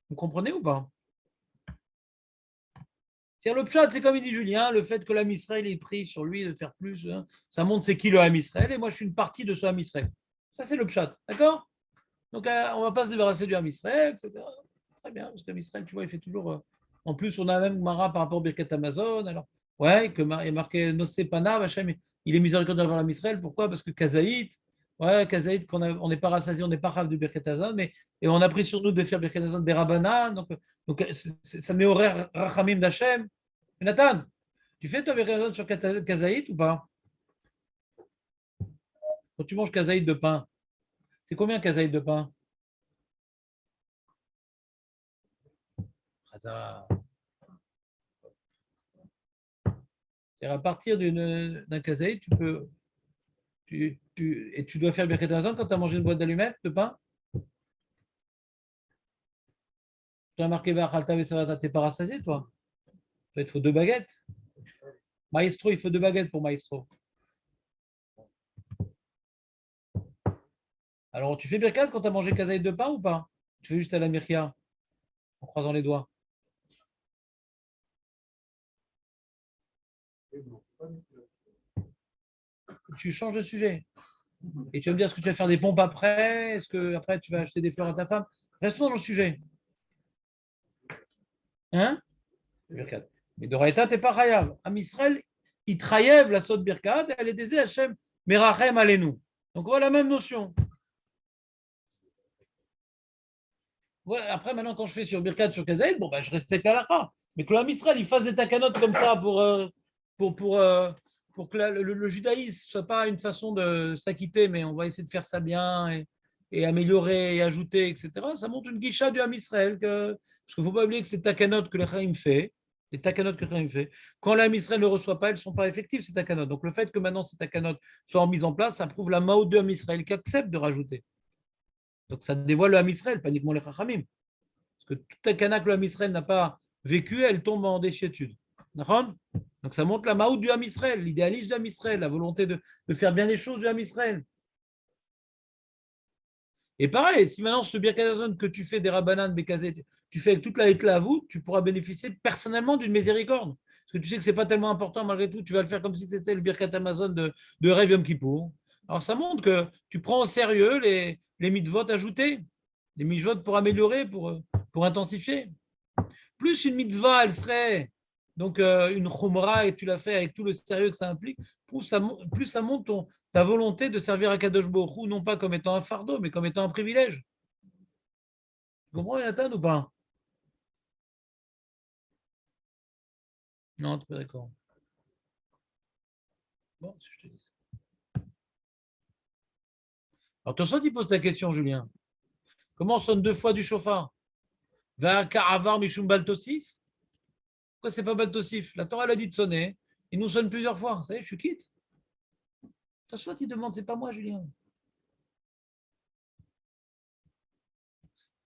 Vous comprenez ou pas? Le pshat, c'est comme il dit Julien, le fait que l'Am Israël est pris sur lui de faire plus, hein, ça montre c'est qui le Am Israël et moi je suis une partie de ce Am Israël. Ça c'est le pshat, d'accord? Donc on ne va pas se débarrasser du Am Israël, etc. Très bien, parce que Israël, tu vois, il fait toujours. En plus, on a même Mara par rapport au Birkat Amazon. Alors, ouais, il est marqué Nosé Pana, Hachem, il est miséricordieux envers l'Israël. Pourquoi? Parce que Kazaït, on n'est pas rassasié, on n'est pas rave du Birkat Amazon, et on a pris sur nous de faire Birkat Amazon des Rabbana. Donc ça met horaire Rachamim d'Hachem. Nathan, tu fais toi Birkat Amazon sur Kazaït ou pas? Quand tu manges Kazaït de pain, c'est combien Kazaït de pain? À partir d'un kazaït, tu dois faire Birkat Hamazon quand tu as mangé une boîte d'allumettes, de pain. Tu as marqué Vachalta Vesavata, tu n'es pas rassasié, toi. Il te faut 2 baguettes. Maestro, il faut 2 baguettes pour Maestro. Alors, tu fais Birkat quand tu as mangé kazaït de pain ou pas? Tu fais juste à la Mirkia, en croisant les doigts. Tu changes de sujet. Et tu vas me dire, est-ce que tu vas faire des pompes après? Est-ce que après tu vas acheter des fleurs à ta femme? Restons dans le sujet. Hein? Mais Doraïta, tu n'es pas chayav. Am Israël, il trayev la saute birkat, elle est désée Hachem, merachem alenu. Donc voilà la même notion. Ouais, après, maintenant, quand je fais sur birkat, sur kazaïd, bon, je respecte l'alakha. Mais que l'Am Israël, il fasse des takanotes comme ça pour que le judaïsme ne soit pas une façon de s'acquitter, mais on va essayer de faire ça bien et améliorer et ajouter, etc. Ça montre une guicha du Ham Israël. Parce qu'il ne faut pas oublier que ces takanot que le Chaim fait, les takanot que le Chaim fait, quand l'Am Israël ne reçoit pas, elles ne sont pas effectives, ces takanot. Donc le fait que maintenant ces takanot soient mises en place, ça prouve la maot de Ham Israël qui accepte de rajouter. Donc ça dévoile le Ham Israël, pas uniquement les Chachamim. Parce que toute takana que le Ham Israël n'a pas vécu, elle tombe en désuétude. Donc ça montre la maout du Ham Israël, l'idéalisme du Ham Israël, la volonté de faire bien les choses du Ham Israël. Et pareil, si maintenant ce Birkat Hamazon que tu fais des Rabbanan, Bekazet, tu fais avec toute la Etla à vous, tu pourras bénéficier personnellement d'une miséricorde. Parce que tu sais que ce n'est pas tellement important, malgré tout, tu vas le faire comme si c'était le Birkat Amazon de Rêve Yom Kippour. Alors, ça montre que tu prends au sérieux les mitzvot ajoutés, les mitzvot pour améliorer, pour intensifier. Plus une mitzvah, elle serait donc une chumra et tu l'as fait avec tout le sérieux que ça implique, plus ça montre ta volonté de servir à Kadosh Baruch Hu, non pas comme étant un fardeau, mais comme étant un privilège. Tu comprends, Jonathan, ou pas? Non, tu n'es pas d'accord. Bon, si je te dis. Alors, toi, tu poses ta question, Julien. Comment on sonne deux fois du chauffard? Va karavar mishum baltosif? Pourquoi c'est pas baltosif? La Torah, elle a dit de sonner. Il nous sonne plusieurs fois. Ça y est, je suis quitte. Toi, tu demandes, c'est pas moi, Julien.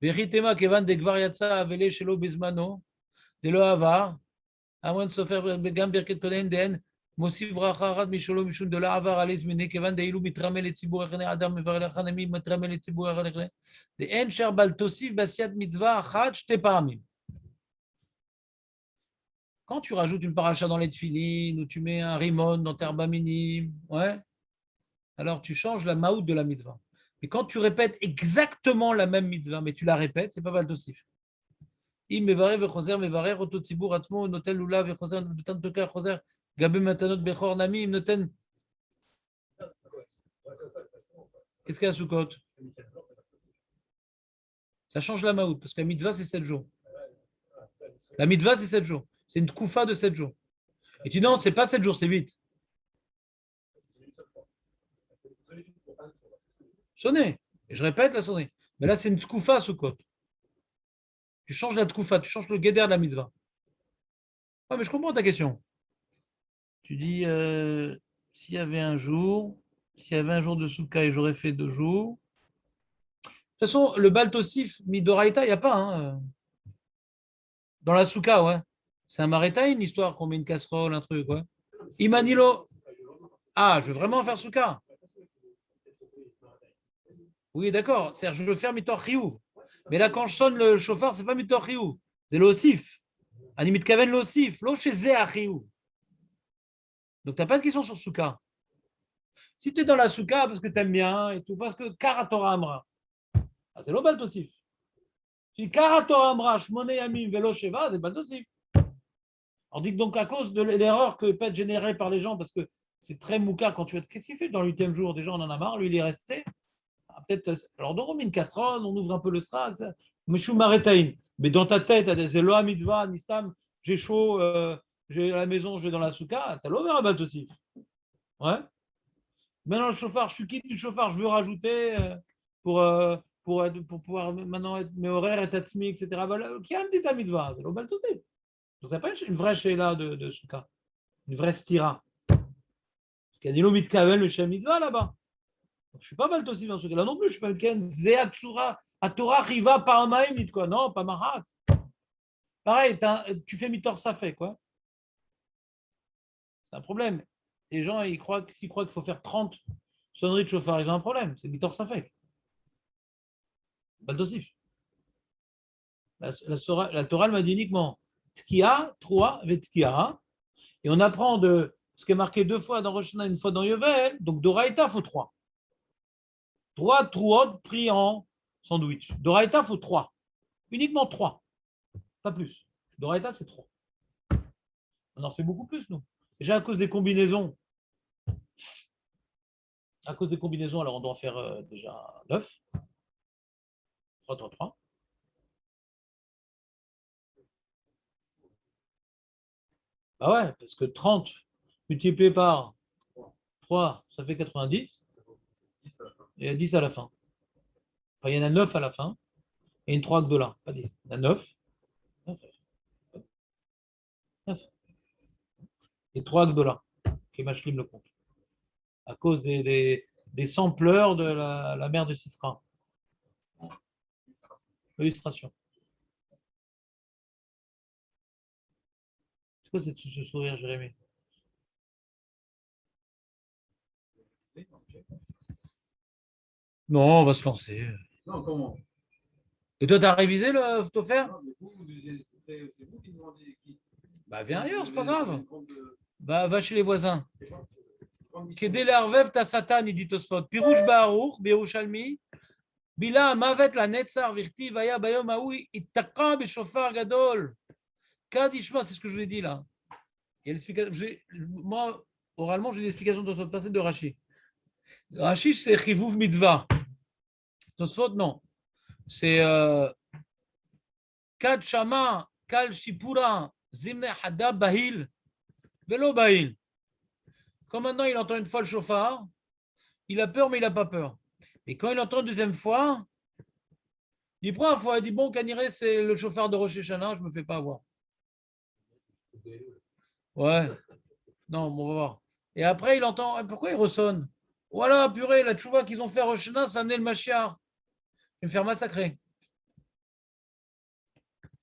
Veritema kevan de gvar yatsa avele shelo bezmano, de lo avar, amon sofer begam birket koden den, מוסיף ברכה אחת משלו משום דלה עבר על זמיני כיוון דאילו מתרמה לציבור אחרי אדם מברך לחנמי מתרמה לציבור אחרי דאין שר בל תוסיף בעשיית מצווה אחת שתי פעמים. Quand tu rajoutes une paracha dans les tefilines ou tu mets un rimon dans tes arba minim, ouais, alors tu changes la maout de la mitzvah. Et quand tu répètes exactement la même mitzvah, mais tu la répètes, c'est pas val tosif. אם מברך וחוזר, מברך אותו ציבור עצמו, נותן לולב וחוזר, נותן תוקע חוזר, גבי מתנות בכור נמים, נותן... Qu'est-ce qu'il y a à Soukot? Ça change la maout, parce que la mitzvah, c'est 7 jours. La mitzvah, c'est 7 jours. C'est une tkoufa de 7 jours. Et tu dis non, c'est pas 7 jours, c'est 8. Sonner. Et je répète la sonnerie. Mais là, c'est une tkoufa à Soukot. Tu changes la tkoufa, tu changes le guéder de la mitzvah. Ah, mais je comprends ta question. Tu dis, s'il y avait un jour de Souka et j'aurais fait 2 jours. De toute façon, le Baltosif, Midoraita, il n'y a pas. Hein. Dans la Souka, ouais. C'est un Mareta, une histoire qu'on met une casserole, un truc, ouais. Imanilo. Ah, je veux vraiment faire Souka. Oui, d'accord. C'est-à-dire, je veux faire Mitor Chiyuv. Mais là, quand je sonne le chauffeur, c'est pas Mitor Chiyuv. C'est l'Osif. Animit Kaven l'Osif. Lo chez Zéa Chiyuv. Donc, tu n'as pas de question sur Souka. Si tu es dans la Souka parce que tu aimes bien et tout, parce que Karatora Amra, c'est le Baltosif. Si Karatora Amra, Shmone Yamim, Velo Sheva, c'est Baltosif. On dit que donc à cause de l'erreur que peut être générée par les gens, parce que c'est très mouka quand tu vas. Qu'est-ce qu'il fait dans le 8e jour? Déjà, on en a marre, lui, il est resté. Ah, peut-être. Alors, donc, on met une casserole, on ouvre un peu le strat. Meshou Maretaïn. Mais dans ta tête, c'est Loa Mitzvah, Nistam, j'ai chaud, j'ai à la maison, je vais dans la souka, t'as l'ouvert à Baltosif. Ouais. Maintenant, le chauffard, je suis quitte du chauffard, je veux rajouter pour pouvoir maintenant être mes horaires, être atzmi, etc. Qui a un petit mitzvah, c'est l'obal tout. Donc, ça pas une vraie sheila de souka, une vraie stira. Parce qu'il y a des lomit kavel, le shem mitzvah là-bas. Donc, je ne suis pas baltosif dans ce cas-là non plus, je suis pas quelqu'un zéatsura, à Torah riva par maïmit, quoi. Non, pas mahat. Pareil, tu fais mitor safek, quoi. C'est un problème. Les gens, s'ils croient qu'il faut faire 30 sonneries de chauffard, ils ont un problème. C'est Mitor Safek. Baldosif. La Torah m'a dit uniquement Tkia, 3, Vetkia. Et on apprend de ce qui est marqué 2 fois dans Rosh Hashanah, 1 fois dans Yovel. Donc Doraïta, il faut 3. 3 truot pris en sandwich. Doraïta, il faut 3. Uniquement 3. Pas plus. Doraïta, c'est 3. On en fait beaucoup plus, nous. Déjà à cause des combinaisons. À cause des combinaisons, alors on doit en faire déjà 9. 3, 3, 3. Bah ouais, parce que 30 multiplié par 3, ça fait 90. Et il y a 10 à la fin. Enfin, il y en a 9 à la fin. Et une 3 de là, pas 10. Il y en a 9. 9. Et 3 de là, qui machlim le compte. À cause des sampleurs de la mère de Sisra. Illustration. C'est quoi ce sourire, Jérémy? Non, on va se lancer. Non, comment? Et toi, tu as révisé le Photofaire? Non, mais c'est vous qui demandez qui. Bah, viens ailleurs, c'est pas grave. Compte de- Bah, va chez les voisins. Kedé l'arvev ta satan, il dit Tosfot. Pirouche Baruch, Birushalmi. Bila mavet la netzar virti vaya bayom aoui ittaka beshofar gadol. Kadishma, c'est ce que je vous ai dit là. Il y a l'explication. Moi, oralement, j'ai l'explication de ce passage de Rashi. Rashi, c'est Chivouv Mitva. Tosfot, non. C'est Kad Shama, Kal Shipura, Zimne Hada Bahil, Velo Bahil. Quand maintenant il entend une fois le chauffard, il a peur, mais il n'a pas peur. Et quand il entend une deuxième fois, il prend une fois, il dit bon, Kaniré, c'est le chauffard de Rosh Hashanah, je ne me fais pas avoir. Ouais, non, bon, on va voir. Et après, il entend, pourquoi il ressonne? Voilà, purée, la tchouva qu'ils ont fait à Rosh Hashanah, ça a amené le Mashiach. Je vais me faire massacrer.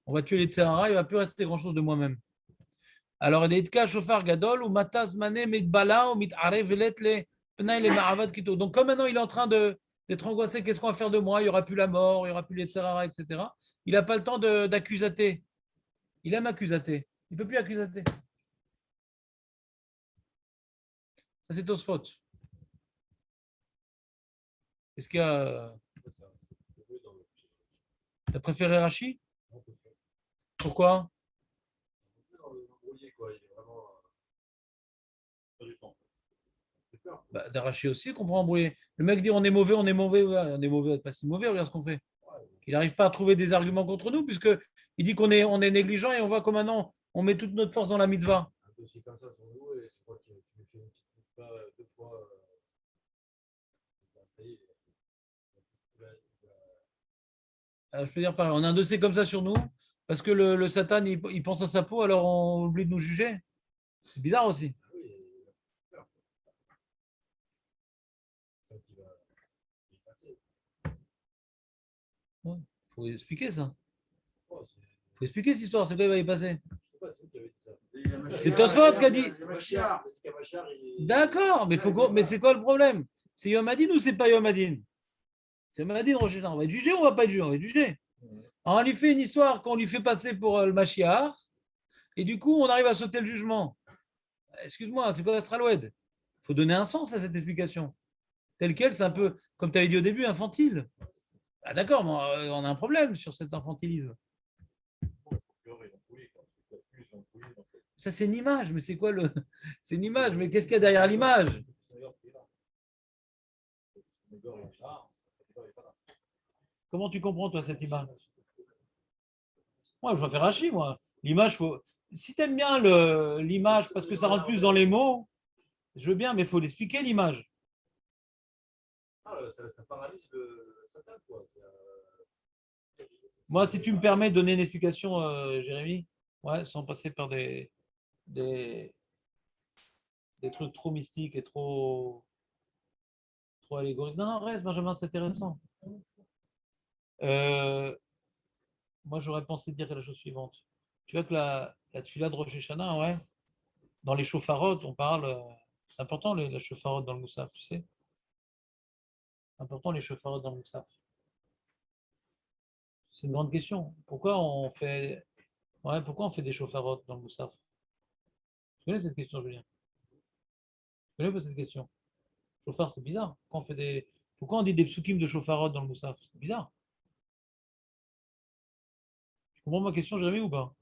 On va tuer les Tserara, il ne va plus rester grand-chose de moi-même. Alors, il est chauffard gadol ou mataz mané mitbala ou mitare velet le penay le ma'avad kito. Donc, comme maintenant il est en train d'être angoissé, qu'est-ce qu'on va faire de moi? Il n'y aura plus la mort, il n'y aura plus les tsarara, etc. Il n'a pas le temps d'accusater. Il aime accusater. Il ne peut plus accusater. Ça, c'est Tosfot. Est-ce qu'il y a. T'as préféré Rashi? Pourquoi? Bah, d'Arachi aussi, qu'on peut embrouiller. Le mec dit on est mauvais, on est mauvais, ouais, on est mauvais, pas si mauvais, regarde ce qu'on fait. Il n'arrive pas à trouver des arguments contre nous, puisque il dit qu'on est négligent et on voit comme maintenant on met toute notre force dans la mitzvah. Un dossier comme ça sur nous, et je crois que tu me fais une petite mitzvah 2 fois, ben, ça y est. Je peux dire pareil, on a un dossier comme ça sur nous, parce que le Satan, il pense à sa peau, alors on oublie de nous juger. C'est bizarre aussi. Ah oui, il a peur. C'est ça qui va y passer. Il faut expliquer ça. Oh, Il faut expliquer cette histoire, c'est quoi il va y passer. je sais pas, c'est qui avait dit ça. Il y a Mashiach, C'est Tosfot qui a dit. il y a Mashiach. D'accord, mais c'est quoi le problème? C'est Yom Hadin ou c'est pas Yom Hadin? C'est Yom Hadin, Rosh Hashanah. On va être jugé ou on va pas être jugé? On va être jugé. On lui fait une histoire qu'on lui fait passer pour le Mashiach, et du coup, on arrive à sauter le jugement. Excuse-moi, c'est quoi l'Astraloued? Il faut donner un sens à cette explication. Tel quel, c'est un peu, comme tu avais dit au début, infantile. Ah, d'accord, mais on a un problème sur cet infantilisme. Ça, c'est une image, mais c'est quoi le. C'est une image, mais qu'est-ce qu'il y a derrière l'image? Comment tu comprends, toi, cette image? Moi, je vais faire Rachi, moi. L'image, si tu aimes bien l'image parce que ça rentre plus dans les mots, je veux bien, mais il faut l'expliquer, l'image. Ah, ça paralyse le Satan, quoi. Moi, si tu me permets de donner une explication, Jérémy, ouais, sans passer par des, des trucs trop mystiques et trop allégoriques. Non, non, reste, Benjamin, c'est intéressant. Moi, j'aurais pensé dire la chose suivante. Tu vois que la tefila de Rosh Hashanah, ouais, dans les chauffarotes, on parle. C'est important, la chauffarotte dans le Moussaf, tu sais. C'est important, les chauffarottes dans le Moussaf. C'est une grande question. Pourquoi on fait des chauffarottes dans le Moussaf? Tu connais cette question, Julien? Tu connais pas cette question? Chauffard, c'est bizarre. Pourquoi on dit des psukim de chauffarottes dans le Moussaf? C'est bizarre. Tu comprends ma question, Jérémy, ou pas?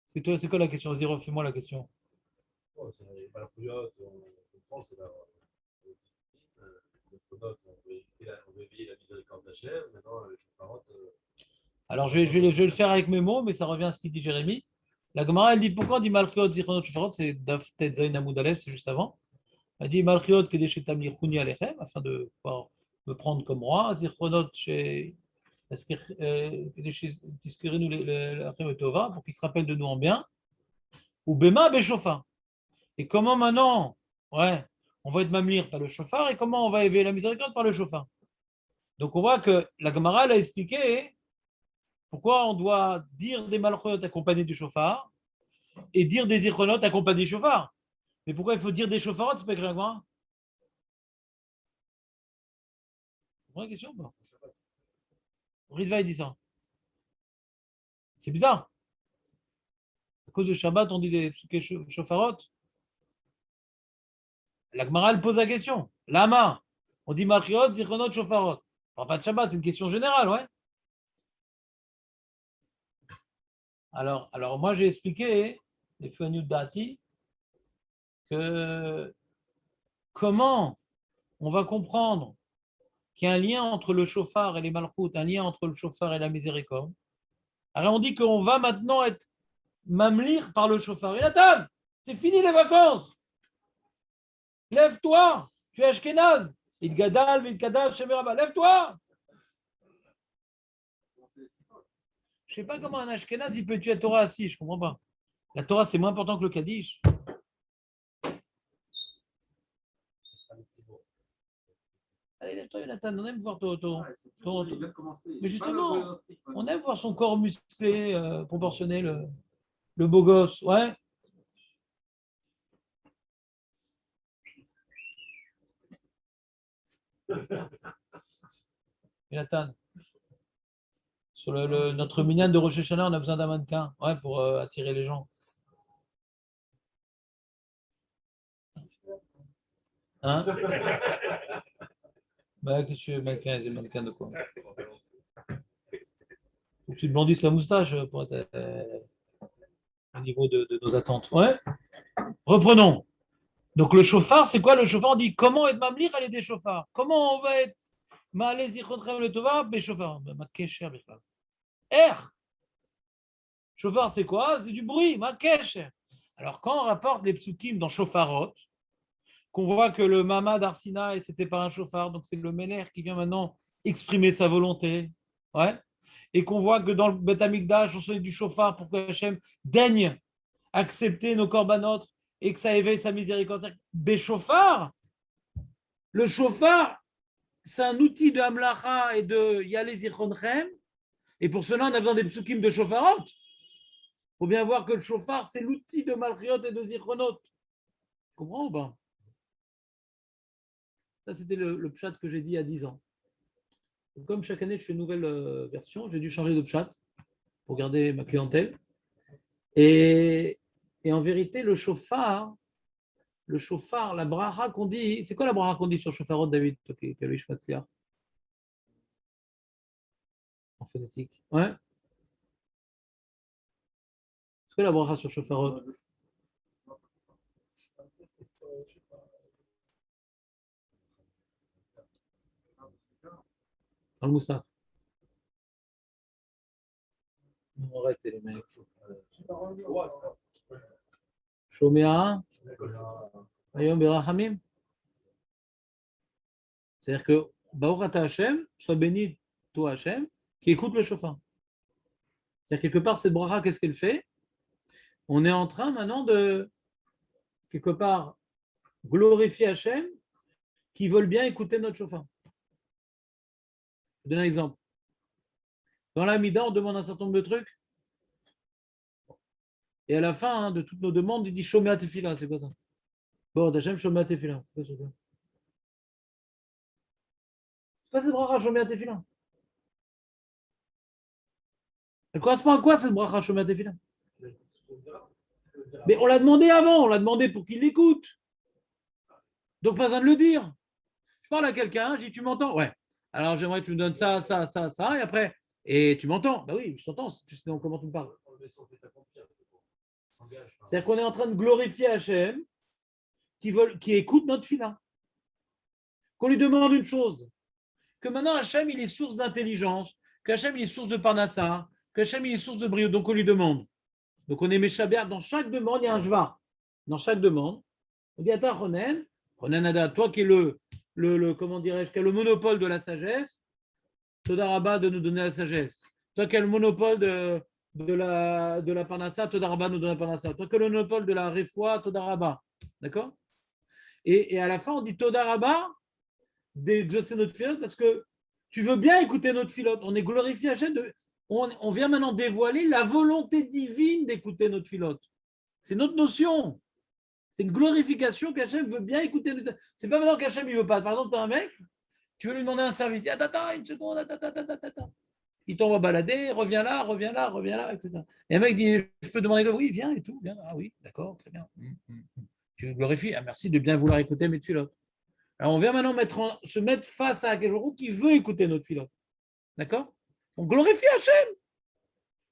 C'est quoi la question? Vas-y, refais-moi la question. Oh, c'est pas la fouillotte, on comprend, c'est la. On veut éveiller la miséricorde d'Hachem, maintenant, les chauffarottes. Alors, je vais le faire avec mes mots, mais ça revient à ce qu'il dit Jérémy. La Gemara, elle dit pourquoi on dit Malchiot, Zichronot, Chauffarot, c'est Daf Tet Zayin Amoud Aleph, c'est juste avant. Elle dit Malchiot, Kedeshet Tamir Chouni Alechem, afin de pouvoir me prendre comme roi. Zichronot, chez Tiskerinu Lachem Tova, pour qu'il se rappelle de nous en bien. Ou Bema Beshofa. Et comment maintenant, ouais, on va être mamlir par le chauffard, et comment on va éveiller la miséricorde par le chauffard? Donc on voit que la Gemara elle a expliqué pourquoi on doit dire des malchot accompagnés du chauffard et dire des zichronot accompagnés du chauffard. Mais pourquoi il faut dire des chauffards? C'est pas écrit à quoi? C'est une vraie question ou pas? Ritva il dit ça. C'est bizarre. À cause de Shabbat, on dit des psuké shofarot. La Gemara, elle pose la question. Lama, on dit Machiot, Zichronot, Shofarot. On parle pas de Shabbat, c'est une question générale, ouais. Alors moi, j'ai expliqué, les Fuanu Dati, que comment on va comprendre qu'il y a un lien entre le chauffard et les malchoutes, un lien entre le chauffard et la miséricorde. Alors on dit qu'on va maintenant être mamlir par le chauffard. Et Nathan, c'est fini les vacances. Lève-toi, tu es Ashkenaz. Il gadal, il kadal, shemeraba. Lève-toi. Je ne sais pas comment un Ashkenaz il peut tuer la Torah assis, je ne comprends pas. La Torah c'est moins important que le Kaddish. Allez, lève-toi, Jonathan, on aime voir ton. Mais justement, on aime voir son corps musclé, proportionné, le beau gosse. Ouais. Jonathan, sur notre minyan de Rosh Hashanah, on a besoin d'un mannequin, ouais, pour attirer les gens. Hein? Bah, qu'est-ce que tu veux, mannequin, c'est mannequin de quoi? Faut que tu te blondisses la moustache pour être au niveau de nos attentes. Ouais. Reprenons. Donc le chauffard, c'est quoi le chauffard? On dit comment être mamlir à des chauffards? Comment on va être ma'alez zichrotrem le tova béchauffard? Ma kesher bechal. Chauffard, c'est quoi? C'est du bruit, ma kesher. Alors quand on rapporte les psukim dans chauffarot, qu'on voit que le Mamad Arsina, c'était pas un chauffard, donc c'est le Méler qui vient maintenant exprimer sa volonté. Ouais. Et qu'on voit que dans le Beth Amikdash, on sonne du chauffard pour que Hachem daigne accepter nos corbanotes et que ça éveille sa miséricorde. Béchauffard, le chauffard, c'est un outil de Hamlacha et de Yalé Zichronchem. Et pour cela, on a besoin des psukim de chauffarot. Il faut bien voir que le chauffard, c'est l'outil de Malchiot et de Zichronot. Tu comprends ou pas? Ça, c'était le pshat que j'ai dit il y a 10 ans. Donc, comme chaque année, je fais une nouvelle version, j'ai dû changer de pshat pour garder ma clientèle. Et en vérité, le chauffard, la bracha qu'on dit, c'est quoi la bracha qu'on dit sur chauffarot, David, toi qui as lu en phonétique? Ouais. C'est quoi la bracha sur chauffarot? Dans le Moussaf. Arrêtez les mecs. Shomea, Ayom Berachamim. C'est-à-dire que Baorata Hashem, sois béni, toi Hashem, qui écoute le chauffard. C'est-à-dire quelque part, cette bracha, qu'est-ce qu'elle fait? On est en train maintenant de, quelque part, glorifier Hashem qui veulent bien écouter notre chauffard. Je donne un exemple. Dans la Mida, on demande un certain nombre de trucs. Et à la fin de toutes nos demandes, il dit Shomea Tefila, c'est quoi ça? Bon, Hashem, Shomea Tefila. C'est quoi cette bracha Shomea Tefila? Elle correspond à quoi cette bracha Shomea Tefila? Mais on l'a demandé avant, on l'a demandé pour qu'il l'écoute. Donc pas besoin de le dire. Je parle à quelqu'un, je dis tu m'entends? Ouais. Alors j'aimerais que tu me donnes ça, et après, et tu m'entends? Bah oui, je t'entends, sinon comment tu me parles? C'est-à-dire qu'on est en train de glorifier Hachem qui écoute notre fila. Qu'on lui demande une chose, que maintenant Hachem il est source d'intelligence, que Hachem il est source de parnassa, que Hachem il est source de brio, donc on lui demande. Donc on est méchaber, dans chaque demande il y a un jva. Dans chaque demande, on dit Ata Ronen, Ada, toi qui es comment dirais-je, qui a le monopole de la sagesse, Todaraba de nous donner la sagesse. Toi qui as le monopole de la Parnassa, Todaraba nous donne la Parnassa. Toi qui as le monopole de la Refoua, Todaraba. D'accord? Et à la fin, on dit Todaraba d'exaucer notre filote parce que tu veux bien écouter notre filote. On est glorifié à chaîne on vient maintenant dévoiler la volonté divine d'écouter notre filote. C'est notre notion. C'est une glorification qu'Hachem veut bien écouter. C'est pas maintenant qu'Hachem ne veut pas. Par exemple, tu as un mec, tu veux lui demander un service. Attends, une seconde, attends. il t'envoie balader, reviens là, etc. Et un mec dit, je peux demander, oui, viens et tout, viens. Ah oui, d'accord, très bien. Tu glorifies, ah, merci de bien vouloir écouter mes filotes. Alors on vient maintenant se mettre face à quelqu'un qui veut écouter notre filote. D'accord? On glorifie Hachem.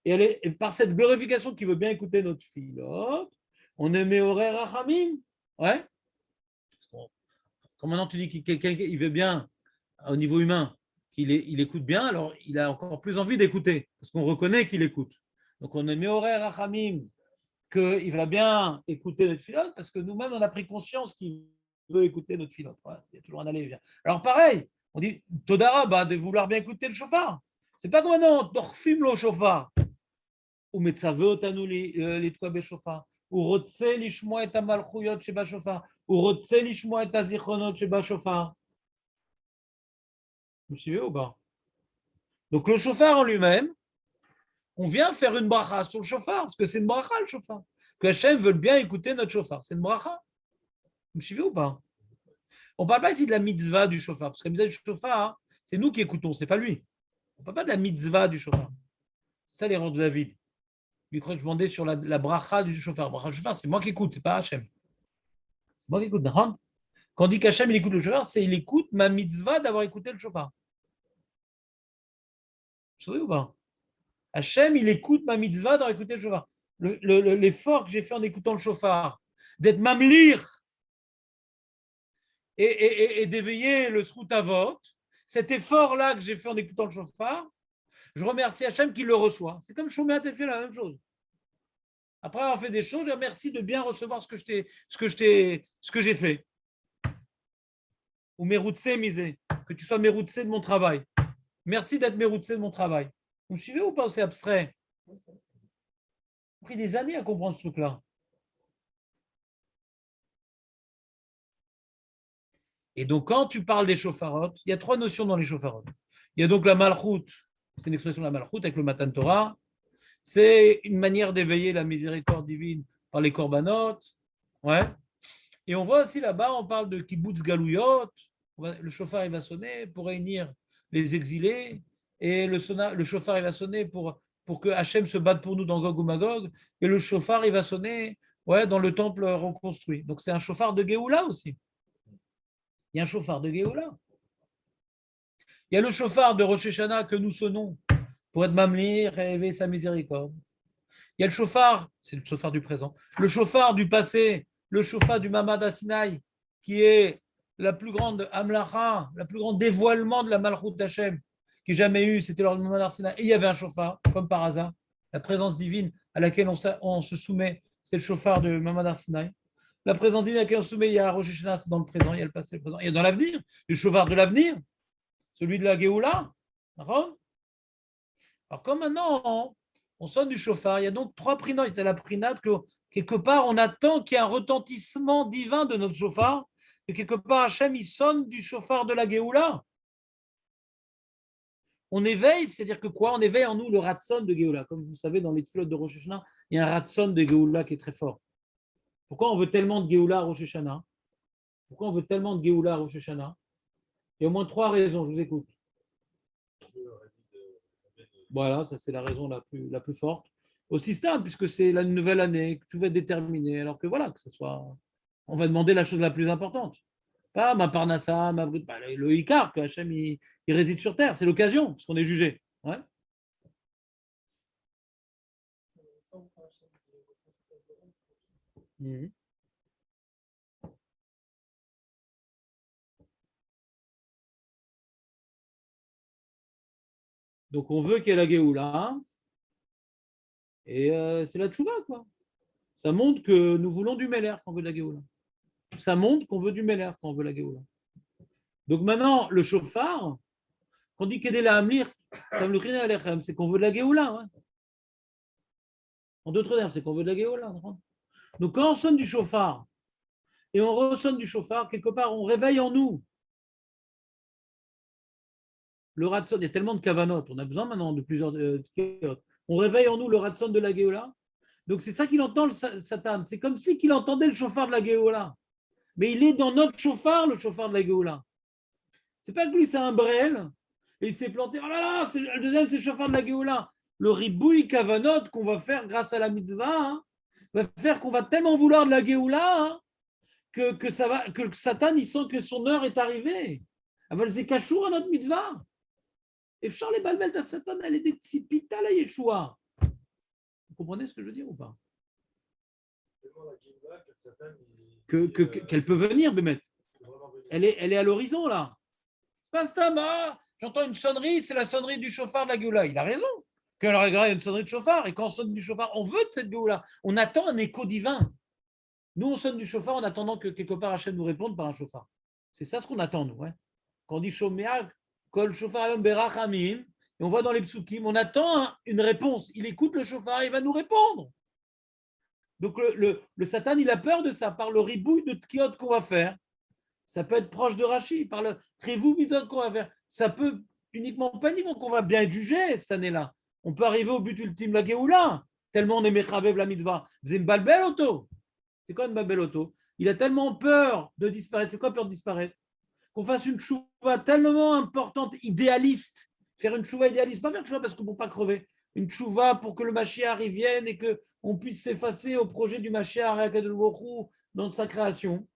Et par cette glorification qui veut bien écouter notre filote, on est Meoré Rachamim. Ouais. Quand maintenant tu dis qu'il veut bien, au niveau humain, il écoute bien, alors il a encore plus envie d'écouter, parce qu'on reconnaît qu'il écoute. Donc on est Meoré Rachamim, qu'il va bien écouter notre filote, parce que nous-mêmes, on a pris conscience qu'il veut écouter notre filote. Ouais, il y a toujours un aller et vient. Alors pareil, on dit Todara, de vouloir bien écouter le chauffard. C'est pas comme maintenant, Dorfim le chauffard. Ou Metzave otanu litkoa beshofar. Ou Rotse lishmoa et amalchuyot sheba shofar. Ou Rotse lishmoa et azichronot sheba shofar. Vous me suivez ou pas? Donc le chauffard en lui-même, on vient faire une bracha sur le chauffard, parce que c'est une bracha le chauffard. Que Hachem veut bien écouter notre chauffard. C'est une bracha. Vous me suivez ou pas? On ne parle pas ici de la mitzvah du chauffard, parce que la mitzvah du chauffard, c'est nous qui écoutons, ce n'est pas lui. On ne parle pas de la mitzvah du chauffard. C'est ça les rangs de David. Il croit que je demandais sur la bracha du chauffard. Bracha du chauffard, c'est moi qui écoute, ce n'est pas Hachem. C'est moi qui écoute. Quand on dit qu'Hachem il écoute le chauffard, c'est il écoute ma mitzvah d'avoir écouté le chauffard. Vous savez ou pas? Hachem, il écoute ma mitzvah d'avoir écouté le chauffard. L'effort que j'ai fait en écoutant le chauffard, d'être mamlir et d'éveiller le sroutavot, cet effort-là que j'ai fait en écoutant le chauffard, je remercie Hachem qui le reçoit. C'est comme Shoméat a fait la même chose. Après avoir fait des choses, je remercie de bien recevoir ce que j'ai fait. Ou Meroutse misé, que tu sois Meroutse de mon travail. Merci d'être Meroutse de mon travail. Vous me suivez ou pas? C'est abstrait. Ça a pris des années à comprendre ce truc-là. Et donc, quand tu parles des chauffarotes, il y a 3 notions dans les chauffarotes. Il y a donc la malchoute, c'est une expression de la malchoute avec le Matan Torah. C'est une manière d'éveiller la miséricorde divine par les corbanotes. Ouais. Et on voit aussi là-bas, on parle de kibbutz galouyot. Le chauffard, il va sonner pour réunir les exilés. Et le chauffard, il va sonner pour que Hachem se batte pour nous dans Gog ou Magog. Et le chauffard, il va sonner dans le temple reconstruit. Donc, c'est un chauffard de Géoula aussi. Il y a un chauffard de Géoula. Il y a le chauffard de Rosh Hashanah que nous sonnons pour être mamlir et élever sa miséricorde. Il y a le chauffard, c'est le chauffard du présent, le chauffard du passé, le chauffard du Mamad Asinaï, qui est la plus grande amlacha, la plus grande dévoilement de la Malchut d'Hachem qu'il n'y ait jamais eu, c'était lors du Mamad Asinaï. Et il y avait un chauffard, comme par hasard, la présence divine à laquelle on se soumet, c'est le chauffard de Mamad Asinaï. La présence divine à laquelle on se soumet, il y a Rosh Hashanah, c'est dans le présent, il y a le passé, le présent, il y a dans l'avenir, le chauffard de l'avenir, celui de la Géoula. Alors comme maintenant, on sonne du chauffard, il y a donc 3 prinotes. Il y a la prinate que quelque part, on attend qu'il y ait un retentissement divin de notre chauffard, que quelque part, Hachem, il sonne du chauffard de la Géoula. On éveille, c'est-à-dire que quoi? On éveille en nous le ratson de Géoula. Comme vous savez, dans les flottes de Rosh Hashanah, il y a un ratson de Géoula qui est très fort. Pourquoi on veut tellement de Géoula à Rosh Hashanah? Pourquoi on veut tellement de Géoula à Rosh Hashanah? Il y a au moins 3 raisons, je vous écoute. Voilà, ça c'est la raison la plus forte. Aussi stable, puisque c'est la nouvelle année, que tout va être déterminé, alors que voilà, que ce soit. On va demander la chose la plus importante. Pas ma parnassa, le Icar, que Hachem il réside sur terre, c'est l'occasion, parce qu'on est jugé. Ouais. Mmh. Donc on veut qu'il y ait la Géoula, et c'est la tchouva, quoi. Ça montre que nous voulons du Meller quand on veut de la Géoula. Ça montre qu'on veut du Meller quand on veut la Géoula. Donc maintenant, le chauffard, quand on dit qu'aider la Hamlir, c'est qu'on veut de la Géoula. Ouais. En d'autres termes, c'est qu'on veut de la Géoula. Donc quand on sonne du chauffard, et on ressonne du chauffard, quelque part, on réveille en nous le ratson. Il y a tellement de cavanotes, on a besoin maintenant de plusieurs on réveille en nous le ratson de la Géoula. Donc c'est ça qu'il entend, le Satan. C'est comme si qu'il entendait le chauffard de la Géoula. Mais il est dans notre chauffard, le chauffard de la Géoula. C'est pas que lui, c'est un brel, et il s'est planté. Oh là là, le deuxième, c'est le chauffard de la Géoula. Le ribouille kavanot qu'on va faire grâce à la mitzvah hein, va faire qu'on va tellement vouloir de la Géoula hein, que le Satan il sent que son heure est arrivée. Alors c'est cachour à notre mitzvah. Et Charles Balbel à Satan, elle est des tzipita la Yeshua. Vous comprenez ce que je veux dire ou pas? Qu'elle peut venir, Bémet. Elle est à l'horizon là. C'est pas Stama. J'entends une sonnerie, c'est la sonnerie du chauffard de la Géoula. Il a raison. Quand il y a une sonnerie de chauffard, et quand on sonne du chauffard, on veut de cette Géoula. On attend un écho divin. Nous, on sonne du chauffard en attendant que quelque part Hachem nous réponde par un chauffard. C'est ça ce qu'on attend, nous. Hein. Quand on dit Shoméa, Kol Shofar Berachamim, et on voit dans les psukim, on attend une réponse. Il écoute le chauffard, il va nous répondre. Donc le Satan, il a peur de ça, par le ribouille de tkiot qu'on va faire. Ça peut être proche de Rashi, par le trivou mitzvot qu'on va faire. Ça peut pas uniquement qu'on va bien juger cette année-là. On peut arriver au but ultime, la Géoula, tellement on est mechavev la mitzvah. Vous avez une balbel auto. C'est quoi une balbel auto? Il a tellement peur de disparaître. C'est quoi peur de disparaître? Qu'on fasse une chouva tellement importante, idéaliste. Faire une chouva idéaliste, pas faire une chouva parce qu'on ne peut pas crever. Une chouva pour que le Mashiach revienne et qu'on puisse s'effacer au projet du Mashiach dans sa création.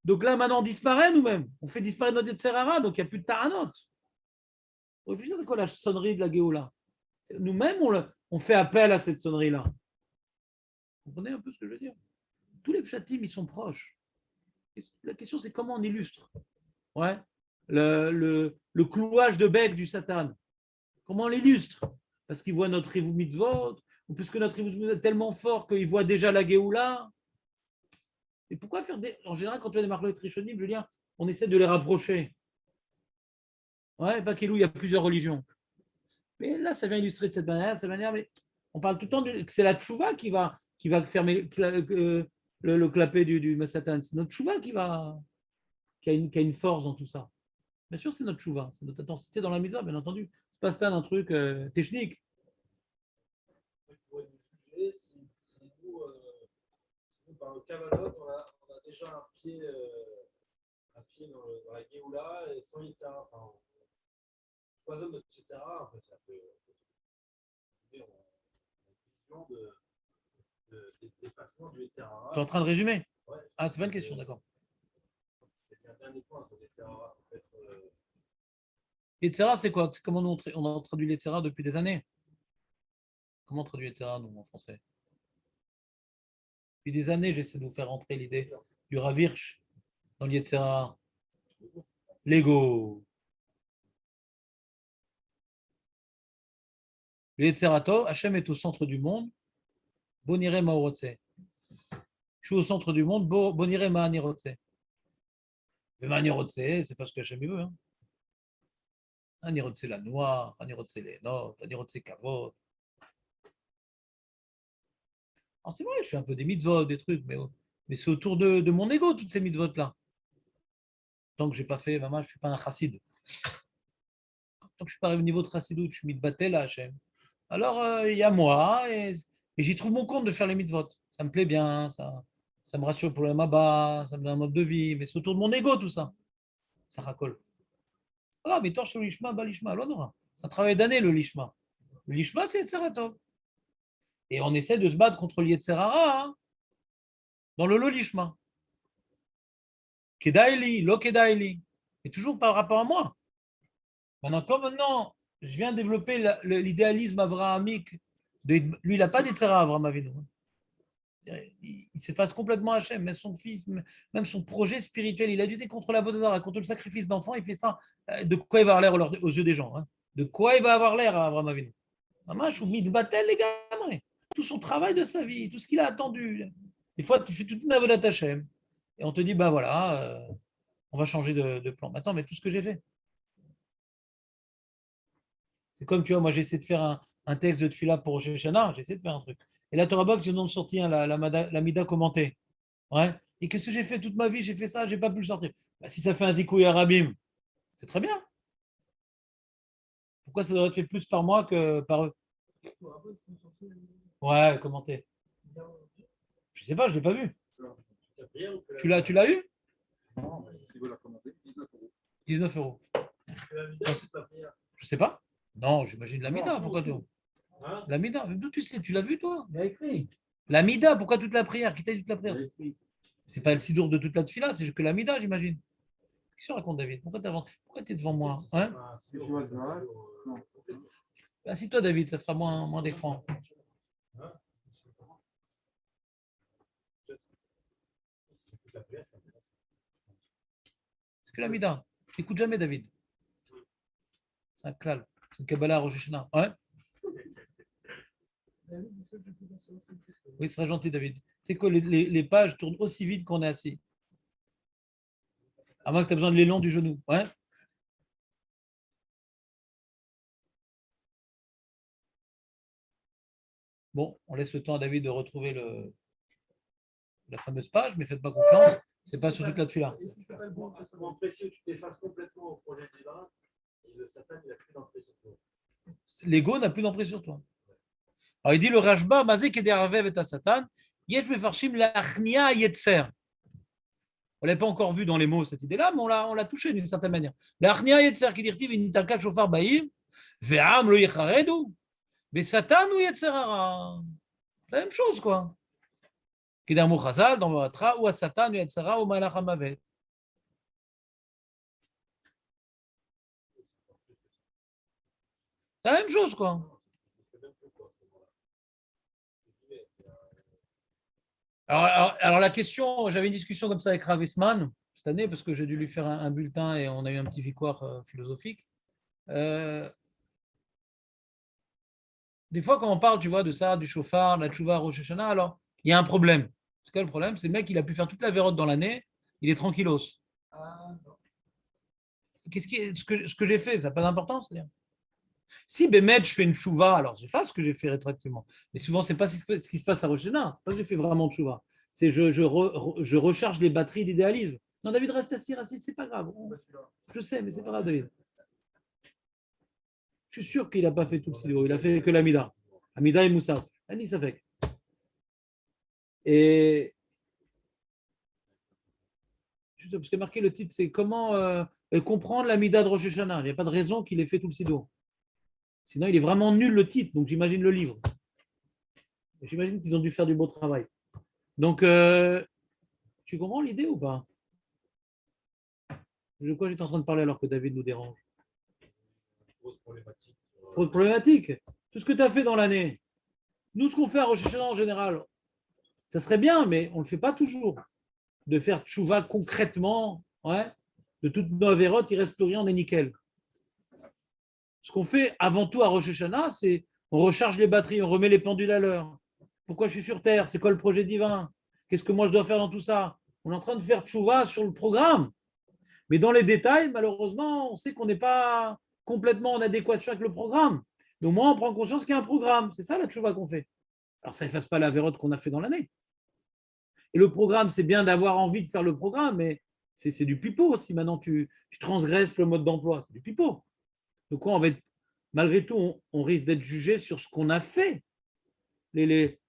Donc là, maintenant, on disparaît nous-mêmes. On fait disparaître notre Yetzerara, donc il n'y a plus de Taranot. Réfléchissez, c'est quoi la sonnerie de la Géoula? Nous-mêmes, on fait appel à cette sonnerie-là. Vous comprenez un peu ce que je veux dire? Tous les pshatim, ils sont proches. Et la question, c'est comment on illustre ouais, le clouage de bec du Satan. Comment on l'illustre? Parce qu'il voit notre Rivou Mitzvot, ou puisque notre Rivou Mitzvot est tellement fort qu'il voit déjà la Géoula. Et pourquoi faire des. En général, quand tu as des marlots Rishonim, je veux dire, on essaie de les rapprocher. Ouais, Bakilou, il y a plusieurs religions. Mais là, ça vient illustrer de cette manière, mais on parle tout le temps que c'est la tchouva qui va fermer le clapet du Satan. C'est notre tchouva qui a une force dans tout ça. Bien sûr, c'est notre tchouva, c'est notre intensité dans la mitzvah, bien entendu. C'est pas ça un truc technique. Vous pourrez nous juger si nous, par le Kavanot, on a déjà un pied dans la Géoula et sans Yitzhara. Enfin, trois hommes, etc. En fait, ça peut. On a une vision d'effacement du Yitzhara. Tu es en train de résumer? Ouais. Ah, c'est pas une question, d'accord. Il y a un dernier point sur Yitzhara, ça peut être. Yetzera, c'est quoi? Comment on a traduit Yetzera depuis des années? Comment on traduit Yetzera, nous, en français? Depuis des années, j'essaie de vous faire rentrer l'idée du Ravirch dans le Yetzera. L'ego. Le Yetzerato, Hachem est au centre du monde. Bonire Maorotse. Je suis au centre du monde. Bonire Maanirotse. Mais Maanirotse, c'est pas ce que Hachem veut. Hein. Anirotse la noire, Anirotse les notes, Anirotse Kavod. Alors c'est vrai, je fais un peu des mitzvot, des trucs, mais c'est autour de mon ego, toutes ces mitzvot-là. Tant que je n'ai pas fait, maman, je ne suis pas un chassid. Tant que je ne suis pas arrivé au niveau de chassidut, je suis mitbatel à Hachem. Alors, il y a moi, et j'y trouve mon compte de faire les mitzvot. Ça me plaît bien, ça me rassure pour le Maba, ça me donne un mode de vie, mais c'est autour de mon ego, tout ça. Ça racole. Ah, mais torche le lishma, bas lishma, l'honneur. C'est un travail d'année, le lishma. Le lishma, c'est Yetzeratov. Et on essaie de se battre contre le Yetzerara hein, dans le lolishma. Kedaili, lo kedaili. Et toujours par rapport à moi. Maintenant, je viens développer l'idéalisme avrahamique. Lui, il n'a pas d'Yetzera, Avraham Avinu. Il s'efface complètement à Hachem, même son fils, même son projet spirituel. Il a lutté contre la Bodhara, contre le sacrifice d'enfants. Il fait ça. De quoi il va avoir l'air aux yeux des gens hein. De quoi il va avoir l'air à Avraham Avinu? Mamash ou mitbatel les gamins. Tout son travail de sa vie, tout ce qu'il a attendu. Des fois, tu fais toute une avodat Hachem et on te dit, ben voilà, on va changer de plan. Maintenant, mais tout ce que j'ai fait. C'est comme, tu vois, moi, j'essaie de faire un texte de Tfila pour Rosh Hashanah, j'essaie de faire un truc. Et la Torah Box, ils ont sorti la Mida commentée. Ouais. Et qu'est-ce que j'ai fait toute ma vie? J'ai fait ça, j'ai pas pu le sortir. Bah, si ça fait un zikouï arabim, c'est très bien. Pourquoi ça devrait être fait plus par moi que par eux? Ouais, commenté. Je sais pas, je l'ai pas vu. Tu l'as eu? Non, mais si vous la commandez, 19 €. 19 €. La Mida, c'est la prière. Je sais pas. Non, j'imagine l'Amida. Pourquoi tu... Hein? L'Amida, d'où tu sais? Tu l'as vu, toi? Il y a écrit. L'Amida, pourquoi toute la prière? Qui t'a dit toute la Il y a prière? écrit. C'est pas le sidour de toute la tefila, c'est que l'Amida, j'imagine. Qu'est-ce que tu racontes, David? Pourquoi tu es devant moi? Hein? Ah, c'est Tu vois, c'est vrai. non. Assis-toi, David, ça fera moins d'écran. Hein? C'est toute la prière, ça m'intéresse. C'est que l'Amida. Écoute jamais, David. C'est un klal. C'est une Kabbalah Rosh Hashanah. Ouais? Oui, ce serait gentil, David. C'est que les pages tournent aussi vite qu'on est assis. À moins que tu aies besoin de l'élan du genou. Ouais? Bon, on laisse le temps à David de retrouver la fameuse page, mais faites pas confiance. C'est pas sur toute la tefila. À ce moment précis où tu t'effaces complètement au projet divin, et le Satan, il a plus d'emprise sur toi. L'ego n'a plus d'emprise sur toi. Alors il dit le Rashba, Mazé Kedervev et Satan, Yesh Mefarshim Lachnia Yetzer. On ne l'a pas encore vu dans les mots, cette idée-là, mais on l'a touché d'une certaine manière. L'Achnia Yetzer qui dit Vinitaka Shofar Baïm, Ve'am lo Yecharedu, mais Satan ou Yetzer Hara. C'est la même chose, quoi. Kidamu Chazal, dans Vatra, ou à Satan ou Yetzer Hara ou Malach Hamavet. C'est la même chose, quoi. Alors, la question, j'avais une discussion comme ça avec Rav Esman cette année, parce que j'ai dû lui faire un bulletin et on a eu un petit victoire philosophique. Des fois, quand on parle, tu vois, de ça, du chauffard, de la tchouva, Rosh Hashanah, alors, il y a un problème. C'est quoi le problème? C'est le mec, il a pu faire toute la vérote dans l'année, il est tranquillos. Ce que j'ai fait, ça n'a pas d'importance? Si Bémet, je fais une chouva, alors je fais ce que j'ai fait rétroactivement. Mais souvent, ce n'est pas ce qui se passe à Rosh Hashanah. C'est pas que j'ai fait vraiment de chouva. C'est je recharge les batteries d'idéalisme. Non, David, reste assis, c'est pas grave. Je sais, mais c'est pas grave, David. Je suis sûr qu'il n'a pas fait tout le silo. Il a fait que l'Amida. Amida et Moussaf. Ani, ça fait. Et. Parce que marqué le titre, c'est comment comprendre l'Amida de Rosh Hashanah. Il n'y a pas de raison qu'il ait fait tout le silo. Sinon, il est vraiment nul le titre, donc j'imagine le livre. J'imagine qu'ils ont dû faire du beau travail. Donc, tu comprends l'idée ou pas? De quoi j'étais en train de parler alors que David nous dérange? Grosse problématique. Grosse problématique. Tout ce que tu as fait dans l'année. Nous, ce qu'on fait à Rosh Hashanah en général, ça serait bien, mais on ne le fait pas toujours. De faire tchouva concrètement, ouais, de toutes nos avérotes, il ne reste plus rien, on est nickel. Ce qu'on fait avant tout à Rosh Hashanah, c'est on recharge les batteries, on remet les pendules à l'heure. Pourquoi je suis sur Terre? C'est quoi le projet divin? Qu'est-ce que moi je dois faire dans tout ça? On est en train de faire tchouva sur le programme. Mais dans les détails, malheureusement, on sait qu'on n'est pas complètement en adéquation avec le programme. Mais au moins, on prend conscience qu'il y a un programme. C'est ça la tchouva qu'on fait. Alors, ça n'efface pas la vérote qu'on a fait dans l'année. Et le programme, c'est bien d'avoir envie de faire le programme, mais c'est du pipeau si maintenant tu transgresses le mode d'emploi. C'est du pipeau. Donc, quoi, malgré tout, on risque d'être jugé sur ce qu'on a fait.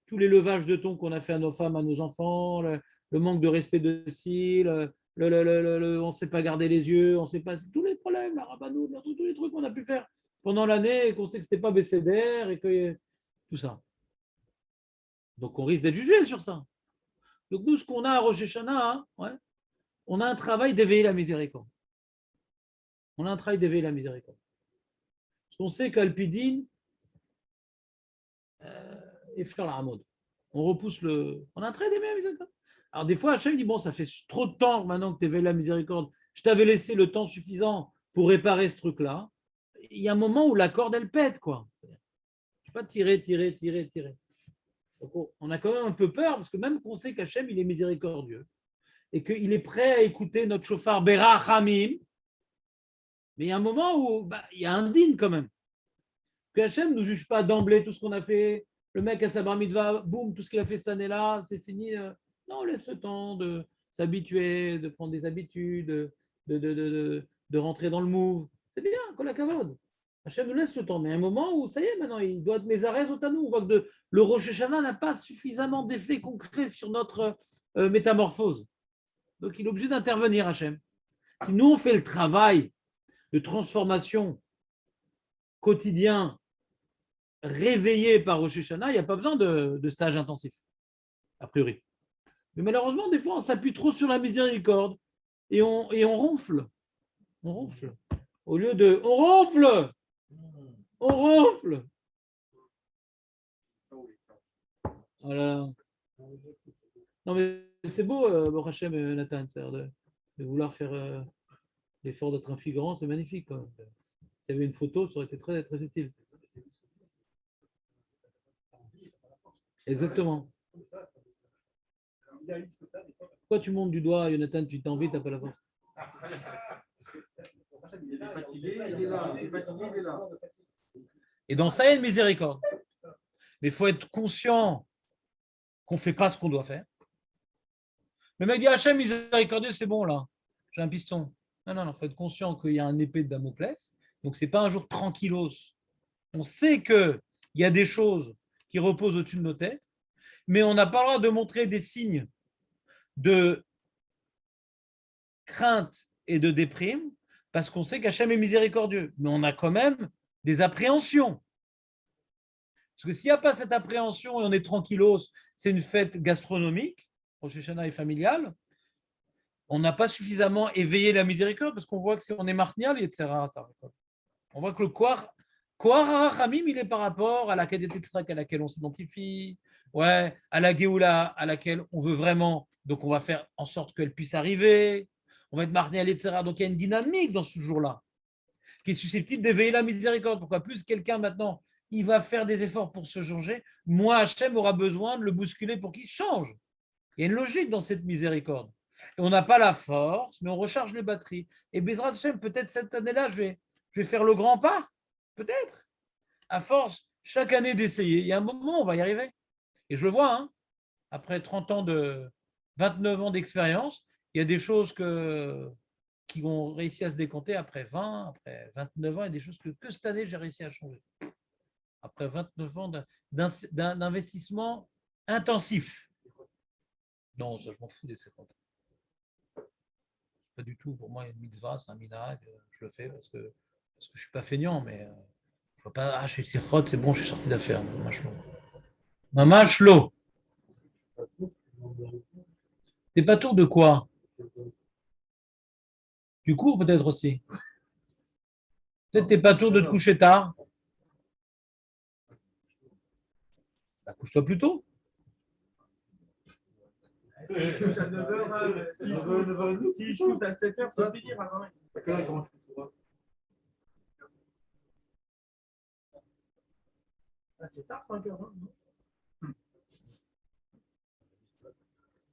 Tous les levages de ton qu'on a fait à nos femmes, à nos enfants, le manque de respect de style, on ne sait pas garder les yeux, on ne sait pas tous les problèmes, la rabanou, tous les trucs qu'on a pu faire pendant l'année et qu'on sait que ce n'était pas bécédaire et que tout ça. Donc, on risque d'être jugé sur ça. Donc, nous, ce qu'on a à Rosh Hashanah, ouais, on a un travail d'éveiller la miséricorde. On a un travail d'éveiller la miséricorde. Parce qu'on sait qu'Alpidine et faire la ramode. On repousse le. On a un travail d'éveiller la miséricorde. Alors, des fois, Hachem dit bon, ça fait trop de temps maintenant que tu éveilles la miséricorde. Je t'avais laissé le temps suffisant pour réparer ce truc-là. Il y a un moment où la corde, elle pète, quoi. Je ne sais pas tirer. Donc, on a quand même un peu peur, parce que même qu'on sait qu'Hachem, il est miséricordieux et qu'il est prêt à écouter notre chauffard Berachamim, mais il y a un moment où il y a un din quand même. Que Hachem ne nous juge pas d'emblée tout ce qu'on a fait. Le mec à sa bar mitzvah, boum, tout ce qu'il a fait cette année-là, c'est fini. Non, on laisse le temps de s'habituer, de prendre des habitudes, de rentrer dans le move. C'est bien, kol hakavod. Hachem nous laisse le temps, mais à un moment où, ça y est, maintenant, il doit être mes arrêts à nous. On voit que le Rosh Hashanah n'a pas suffisamment d'effet concret sur notre métamorphose. Donc, il est obligé d'intervenir, Hachem. Si nous, on fait le travail de transformation quotidien réveillé par Rosh Hashanah, il n'y a pas besoin de stage intensif, a priori. Mais malheureusement, des fois, on s'appuie trop sur la miséricorde et on ronfle. On ronfle. Au lieu de on ronfle. On ronfle. Voilà. Non, mais c'est beau, Baruch Hashem et Nathan, de vouloir faire l'effort d'être un figurant, c'est magnifique. Quand même. Si il y avait une photo, ça aurait été très, très utile. Exactement. Pourquoi tu montes du doigt, Jonathan, tu t'en envie, tu n'as pas la force? Il est fatigué, il est là. Il est fatigué, il est là. Et donc, ça y est, une miséricorde. Mais il faut être conscient qu'on ne fait pas ce qu'on doit faire. Le mec dit Hachem, miséricordieux, c'est bon là, j'ai un piston. Non, il faut être conscient qu'il y a un épée de Damoclès. Donc, ce n'est pas un jour tranquillos. On sait qu'il y a des choses qui reposent au-dessus de nos têtes, mais on n'a pas le droit de montrer des signes de crainte et de déprime parce qu'on sait qu'Hachem est miséricordieux. Mais on a quand même des appréhensions. Parce que s'il n'y a pas cette appréhension et on est tranquillos, c'est une fête gastronomique, Rosh Hashanah et familiale, on n'a pas suffisamment éveillé la miséricorde parce qu'on voit que si on est marnial, etc. On voit que le Kohar Hamim, il est par rapport à la Kedet Yitzhak à laquelle on s'identifie, ouais, à la Géoula à laquelle on veut vraiment, donc on va faire en sorte qu'elle puisse arriver, on va être marnial, etc. Donc il y a une dynamique dans ce jour-là qui est susceptible d'éveiller la miséricorde. Pourquoi plus quelqu'un maintenant, il va faire des efforts pour se changer, moi, Hachem aura besoin de le bousculer pour qu'il change. Il y a une logique dans cette miséricorde. Et on n'a pas la force, mais on recharge les batteries. Et Bezrat Hachem, peut-être cette année-là, je vais faire le grand pas. Peut-être. À force, chaque année d'essayer, il y a un moment, on va y arriver. Et je le vois, hein, après 30 ans 29 ans d'expérience, il y a des choses qui ont réussi à se décompter après 20, après 29 ans, il y a des choses que cette année, j'ai réussi à changer. Après 29 ans d'investissement intensif. Non, ça, je m'en fous des 50 ans. Pas du tout. Pour moi, une mitzvah, c'est un minhag. Je le fais parce que je ne suis pas feignant, mais je ne vois pas, je suis tirot, c'est bon, je suis sorti d'affaires. Mamash lo. T'es pas tour de quoi? Du cours peut-être aussi. Peut-être t'es pas tour de te coucher tard. Bah, couche-toi plus tôt. Si je couche à 7h, ça va finir avant. C'est tard, 5h.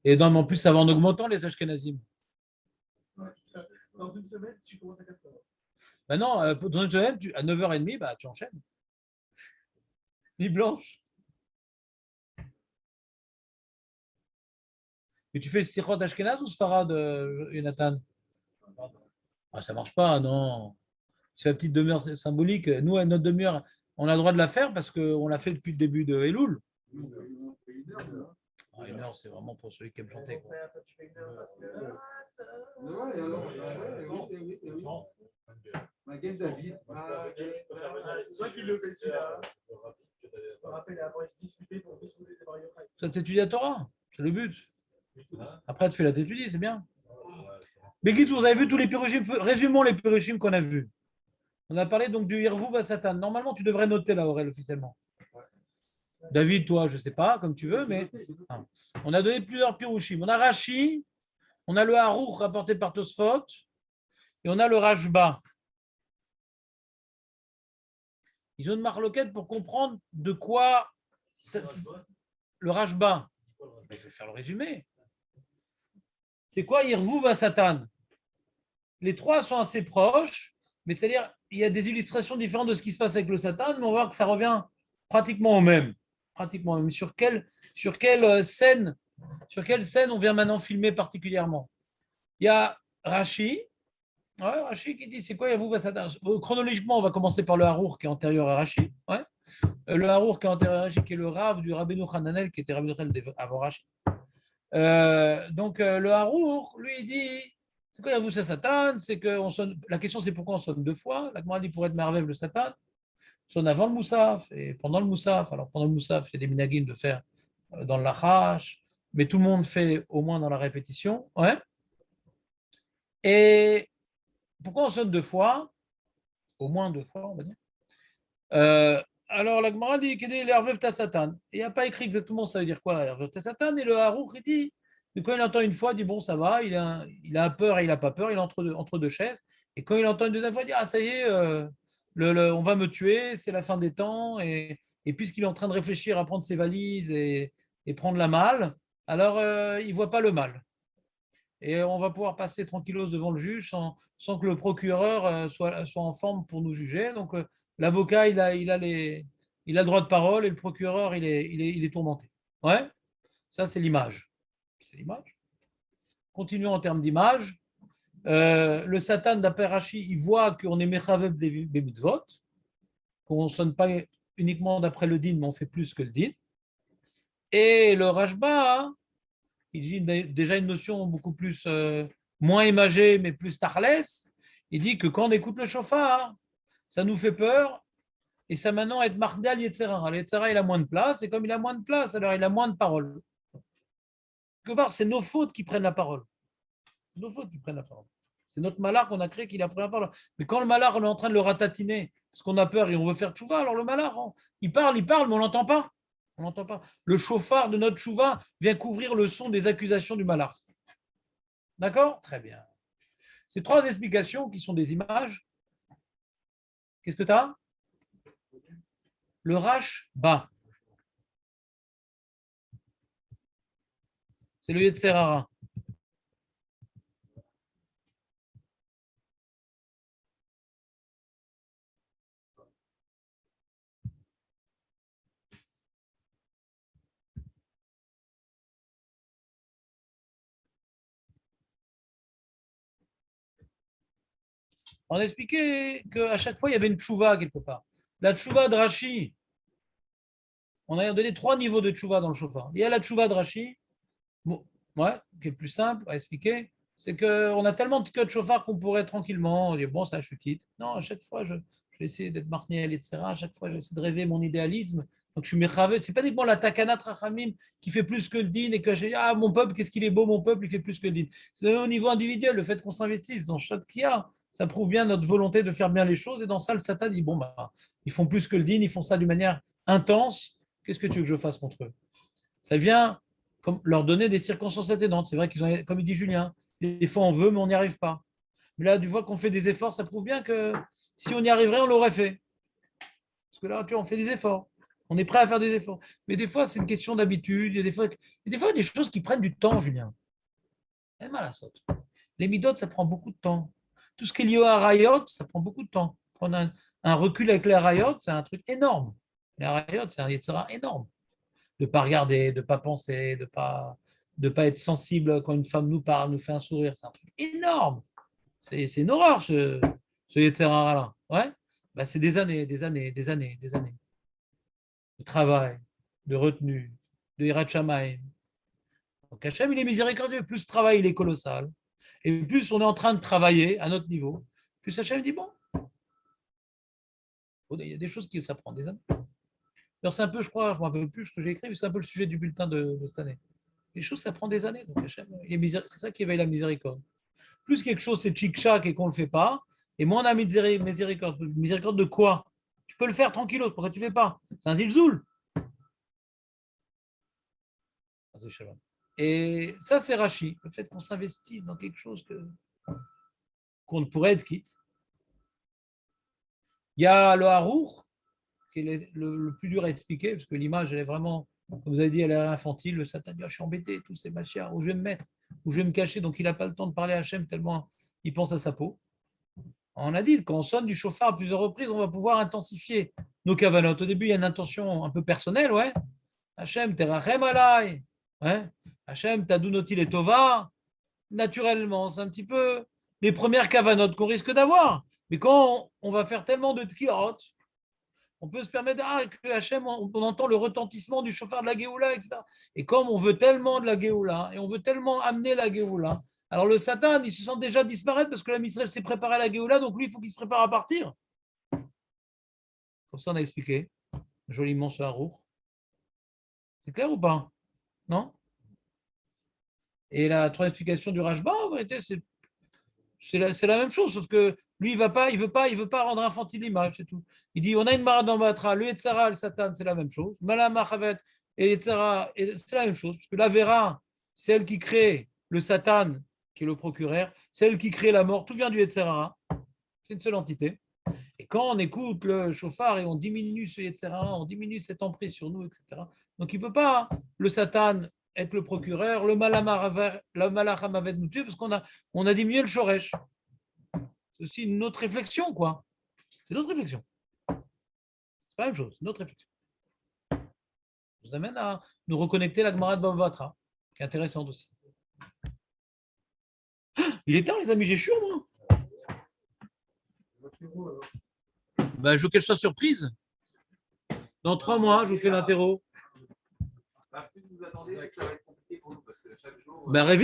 Et non, mais en plus, ça va en augmentant les Ashkenazim. Dans une semaine, tu commences à 4h. Ben non, dans une semaine, à 9h30, bah, tu enchaînes. Nuit blanche. Et tu fais Stichot Ashkenaz ou Sfarad, Jonathan? Ah, ça ne marche pas, non. C'est la petite demi-heure symbolique. Nous, à notre demi-heure, on a le droit de la faire parce qu'on l'a fait depuis le début de Elul. Ah, une heure, c'est vraiment pour celui qui aime chanter. Quoi. Tu fais 1 heure parce que. Magen David. C'est toi qui le fais celui-là. On rappelle avant, ils se disputaient pour discuter des variables. Ça t'étudie la Torah, c'est le but. Après, tu fais la t'étudier, c'est bien. Mais qui vous avez vu tous les pirushim? Résumons les pirushim qu'on a vus. On a parlé donc du Hirvuv à Satan. Normalement, tu devrais noter là, Aurel, officiellement. David, toi, je ne sais pas, comme tu veux, mais on a donné plusieurs pirushim. On a Rashi, on a le Haruch rapporté par Tosfot, et on a le Rashba. Ils ont une marloquette pour comprendre de quoi le Rashba. Je vais faire le résumé. C'est quoi Hirvuv à Satan? Les trois sont assez proches, mais c'est-à-dire il y a des illustrations différentes de ce qui se passe avec le Satan, mais on va voir que ça revient pratiquement au même. Pratiquement au même. Sur quelle scène on vient maintenant filmer particulièrement? Il y a Rashi. Ouais, Rashi qui dit c'est quoi Hirvuv à Satan? Chronologiquement, on va commencer par le Harour qui est antérieur à Rashi. Ouais. Le Harour qui est antérieur à Rashi, qui est le Rav du Rabbeinu Hananel, qui était Rabbeinu Hananel avant Rashi. Donc le Harour, lui, il dit Quand il y a vous, Satan, c'est que on sonne, la question c'est pourquoi on sonne deux fois. La Gemara dit pour être merveille le Satan, on sonne avant le Moussaf et pendant le Moussaf. Alors pendant le Moussaf, il y a des minagim de faire dans le lachash, mais tout le monde fait au moins dans la répétition. Ouais. Et pourquoi on sonne deux fois? Au moins deux fois, on va dire. Alors la Gemara dit qu'il est l'Hervev Satan. Il n'y a pas écrit exactement ça veut dire quoi, l'Hervev Satan. Et le Harouk, il dit, quand il entend une fois, il dit bon, ça va, il a peur et il n'a pas peur, il est entre deux chaises. Et quand il entend une deuxième fois, il dit ah, ça y est, on va me tuer, c'est la fin des temps. Et puisqu'il est en train de réfléchir à prendre ses valises et prendre la malle, alors il ne voit pas le mal. Et on va pouvoir passer tranquillos devant le juge sans que le procureur soit en forme pour nous juger. Donc, l'avocat, il a le droit de parole et le procureur, il est tourmenté. Ouais, ça, c'est l'image. C'est l'image. Continuons en termes d'image. Le Satan, d'après Rashi, il voit qu'on est Mechavev des mitzvot, qu'on ne sonne pas uniquement d'après le din, mais on fait plus que le din. Et le Rashba, il dit déjà une notion beaucoup plus, moins imagée, mais plus tarles. Il dit que quand on écoute le chauffard, ça nous fait peur, et ça maintenant être Mardal Yetzera. Yetzera, il a moins de place, et comme il a moins de place, alors il a moins de parole. Quelque part, c'est nos fautes qui prennent la parole. C'est nos fautes qui prennent la parole. C'est notre malheur qu'on a créé qui a pris la parole. Mais quand le malheur, on est en train de le ratatiner, parce qu'on a peur et on veut faire tchouva, alors le malheur, il parle, mais on ne l'entend pas. On n'entend pas. Le chauffard de notre tchouva vient couvrir le son des accusations du malheur. D'accord? Très bien. Ces trois explications qui sont des images. Qu'est-ce que tu as? Le Rash bas. C'est le Yetzerara. On a expliqué qu'à chaque fois, il y avait une tchouva quelque part. La tchouva de Rashi, on a donné trois niveaux de tchouva dans le chauffard. Il y a la tchouva de Rashi, bon, ouais, qui est plus simple à expliquer. C'est qu'on a tellement de queues de chauffard qu'on pourrait tranquillement dire bon, ça, je quitte. Non, à chaque fois, je vais essayer d'être marniel, etc. À chaque fois, j'essaie de rêver mon idéalisme. Donc, je suis méchavé. C'est pas uniquement la takana trachamim qui fait plus que le din et que je dis ah, mon peuple, qu'est-ce qu'il est beau, mon peuple, il fait plus que le din. C'est au niveau individuel, le fait qu'on s'investisse dans chaque qu'il y a. Ça prouve bien notre volonté de faire bien les choses. Et dans ça, le Satan dit bon, bah, ils font plus que le din, ils font ça d'une manière intense. Qu'est-ce que tu veux que je fasse contre eux? Ça vient comme leur donner des circonstances atténuantes. C'est vrai qu'ils ont, comme il dit Julien, des fois on veut, mais on n'y arrive pas. Mais là, du fois qu'on fait des efforts, ça prouve bien que si on y arriverait, on l'aurait fait. Parce que là, tu vois, on fait des efforts. On est prêt à faire des efforts. Mais des fois, c'est une question d'habitude. Il y a des fois, il y a des choses qui prennent du temps, Julien. C'est mal à saute. Les midotes, ça prend beaucoup de temps. Tout ce qui est lié à Rayot, ça prend beaucoup de temps. Prendre un recul avec les Rayot, c'est un truc énorme. Les Rayot, c'est un Yetzira énorme. De ne pas regarder, de ne pas penser, de pas être sensible quand une femme nous parle, nous fait un sourire. C'est un truc énorme. C'est une horreur, ce Yetzirah-là. Ouais, bah, c'est des années, des années, des années, des années. De travail, de retenue, de Hirat Shamayim. Donc Hachem, il est miséricordieux. Plus le travail, il est colossal. Et plus on est en train de travailler à notre niveau, plus Hachem dit bon, il y a des choses qui ça prend des années. Alors c'est un peu, je crois, je ne me rappelle plus ce que j'ai écrit, mais c'est un peu le sujet du bulletin de cette année. Les choses, ça prend des années. Donc Hachem, c'est ça qui éveille la miséricorde. Plus quelque chose, c'est tchic-chac et qu'on ne le fait pas, et moins on a miséricorde. Miséricorde de quoi? Tu peux le faire tranquillos, pourquoi tu ne fais pas? C'est un zilzoul. Et ça, c'est Rachi, le fait qu'on s'investisse dans quelque chose qu'on pourrait être quitte. Il y a le Harour, qui est le plus dur à expliquer, parce que l'image, elle est vraiment, comme vous avez dit, elle est infantile. Le Satan dit, je suis embêté, tous ces machins, où je vais me mettre, où je vais me cacher. Donc, il n'a pas le temps de parler à Hachem tellement il pense à sa peau. On a dit, quand on sonne du chauffard à plusieurs reprises, on va pouvoir intensifier nos cavanotes. Au début, il y a une intention un peu personnelle, ouais. Hachem, terachem alay. Ouais. Hachem, tadunoti et tova. Naturellement, c'est un petit peu les premières cavanotes qu'on risque d'avoir. Mais quand on va faire tellement de tkirot, on peut se permettre que Hachem, on entend le retentissement du chauffard de la Géoula, etc. Et comme on veut tellement de la Géoula, et on veut tellement amener la Géoula, Alors le Satan, il se sent déjà disparaître parce que la Israël s'est préparé à la Géoula, donc lui, il faut qu'il se prépare à partir. Comme ça, on a expliqué joliment sur Harour. C'est clair ou pas? Non? Et la troisième explication du Rashba, en vérité, c'est la même chose, sauf que lui, il veut pas rendre infantile l'image, c'est tout. Il dit, on a une marade en Batra, le Yetzara, le Satan, c'est la même chose. Malam Achavet et Yetzara, c'est la même chose, parce que la Vera, c'est elle qui crée le Satan, qui est le procureur, c'est elle qui crée la mort, tout vient du Yetzara. C'est une seule entité. Et quand on écoute le chauffard et on diminue ce Yetzera, on diminue cette emprise sur nous, etc. Donc il ne peut pas, le Satan, être le procureur, le Malach Hamavet nous tuer, parce on a diminué le Shoresh. C'est aussi une autre réflexion, quoi. C'est une autre réflexion. C'est pas la même chose, une autre réflexion. Ça nous amène à nous reconnecter à la Gemara de Bava Batra, qui est intéressante aussi. Il est temps, les amis, j'ai chaud, moi. Ben, je veux qu'elle soit surprise. Dans 3 mois, je vous fais l'interro. Plus vous attendez, ça va être compliqué pour nous parce que chaque jour. Ben,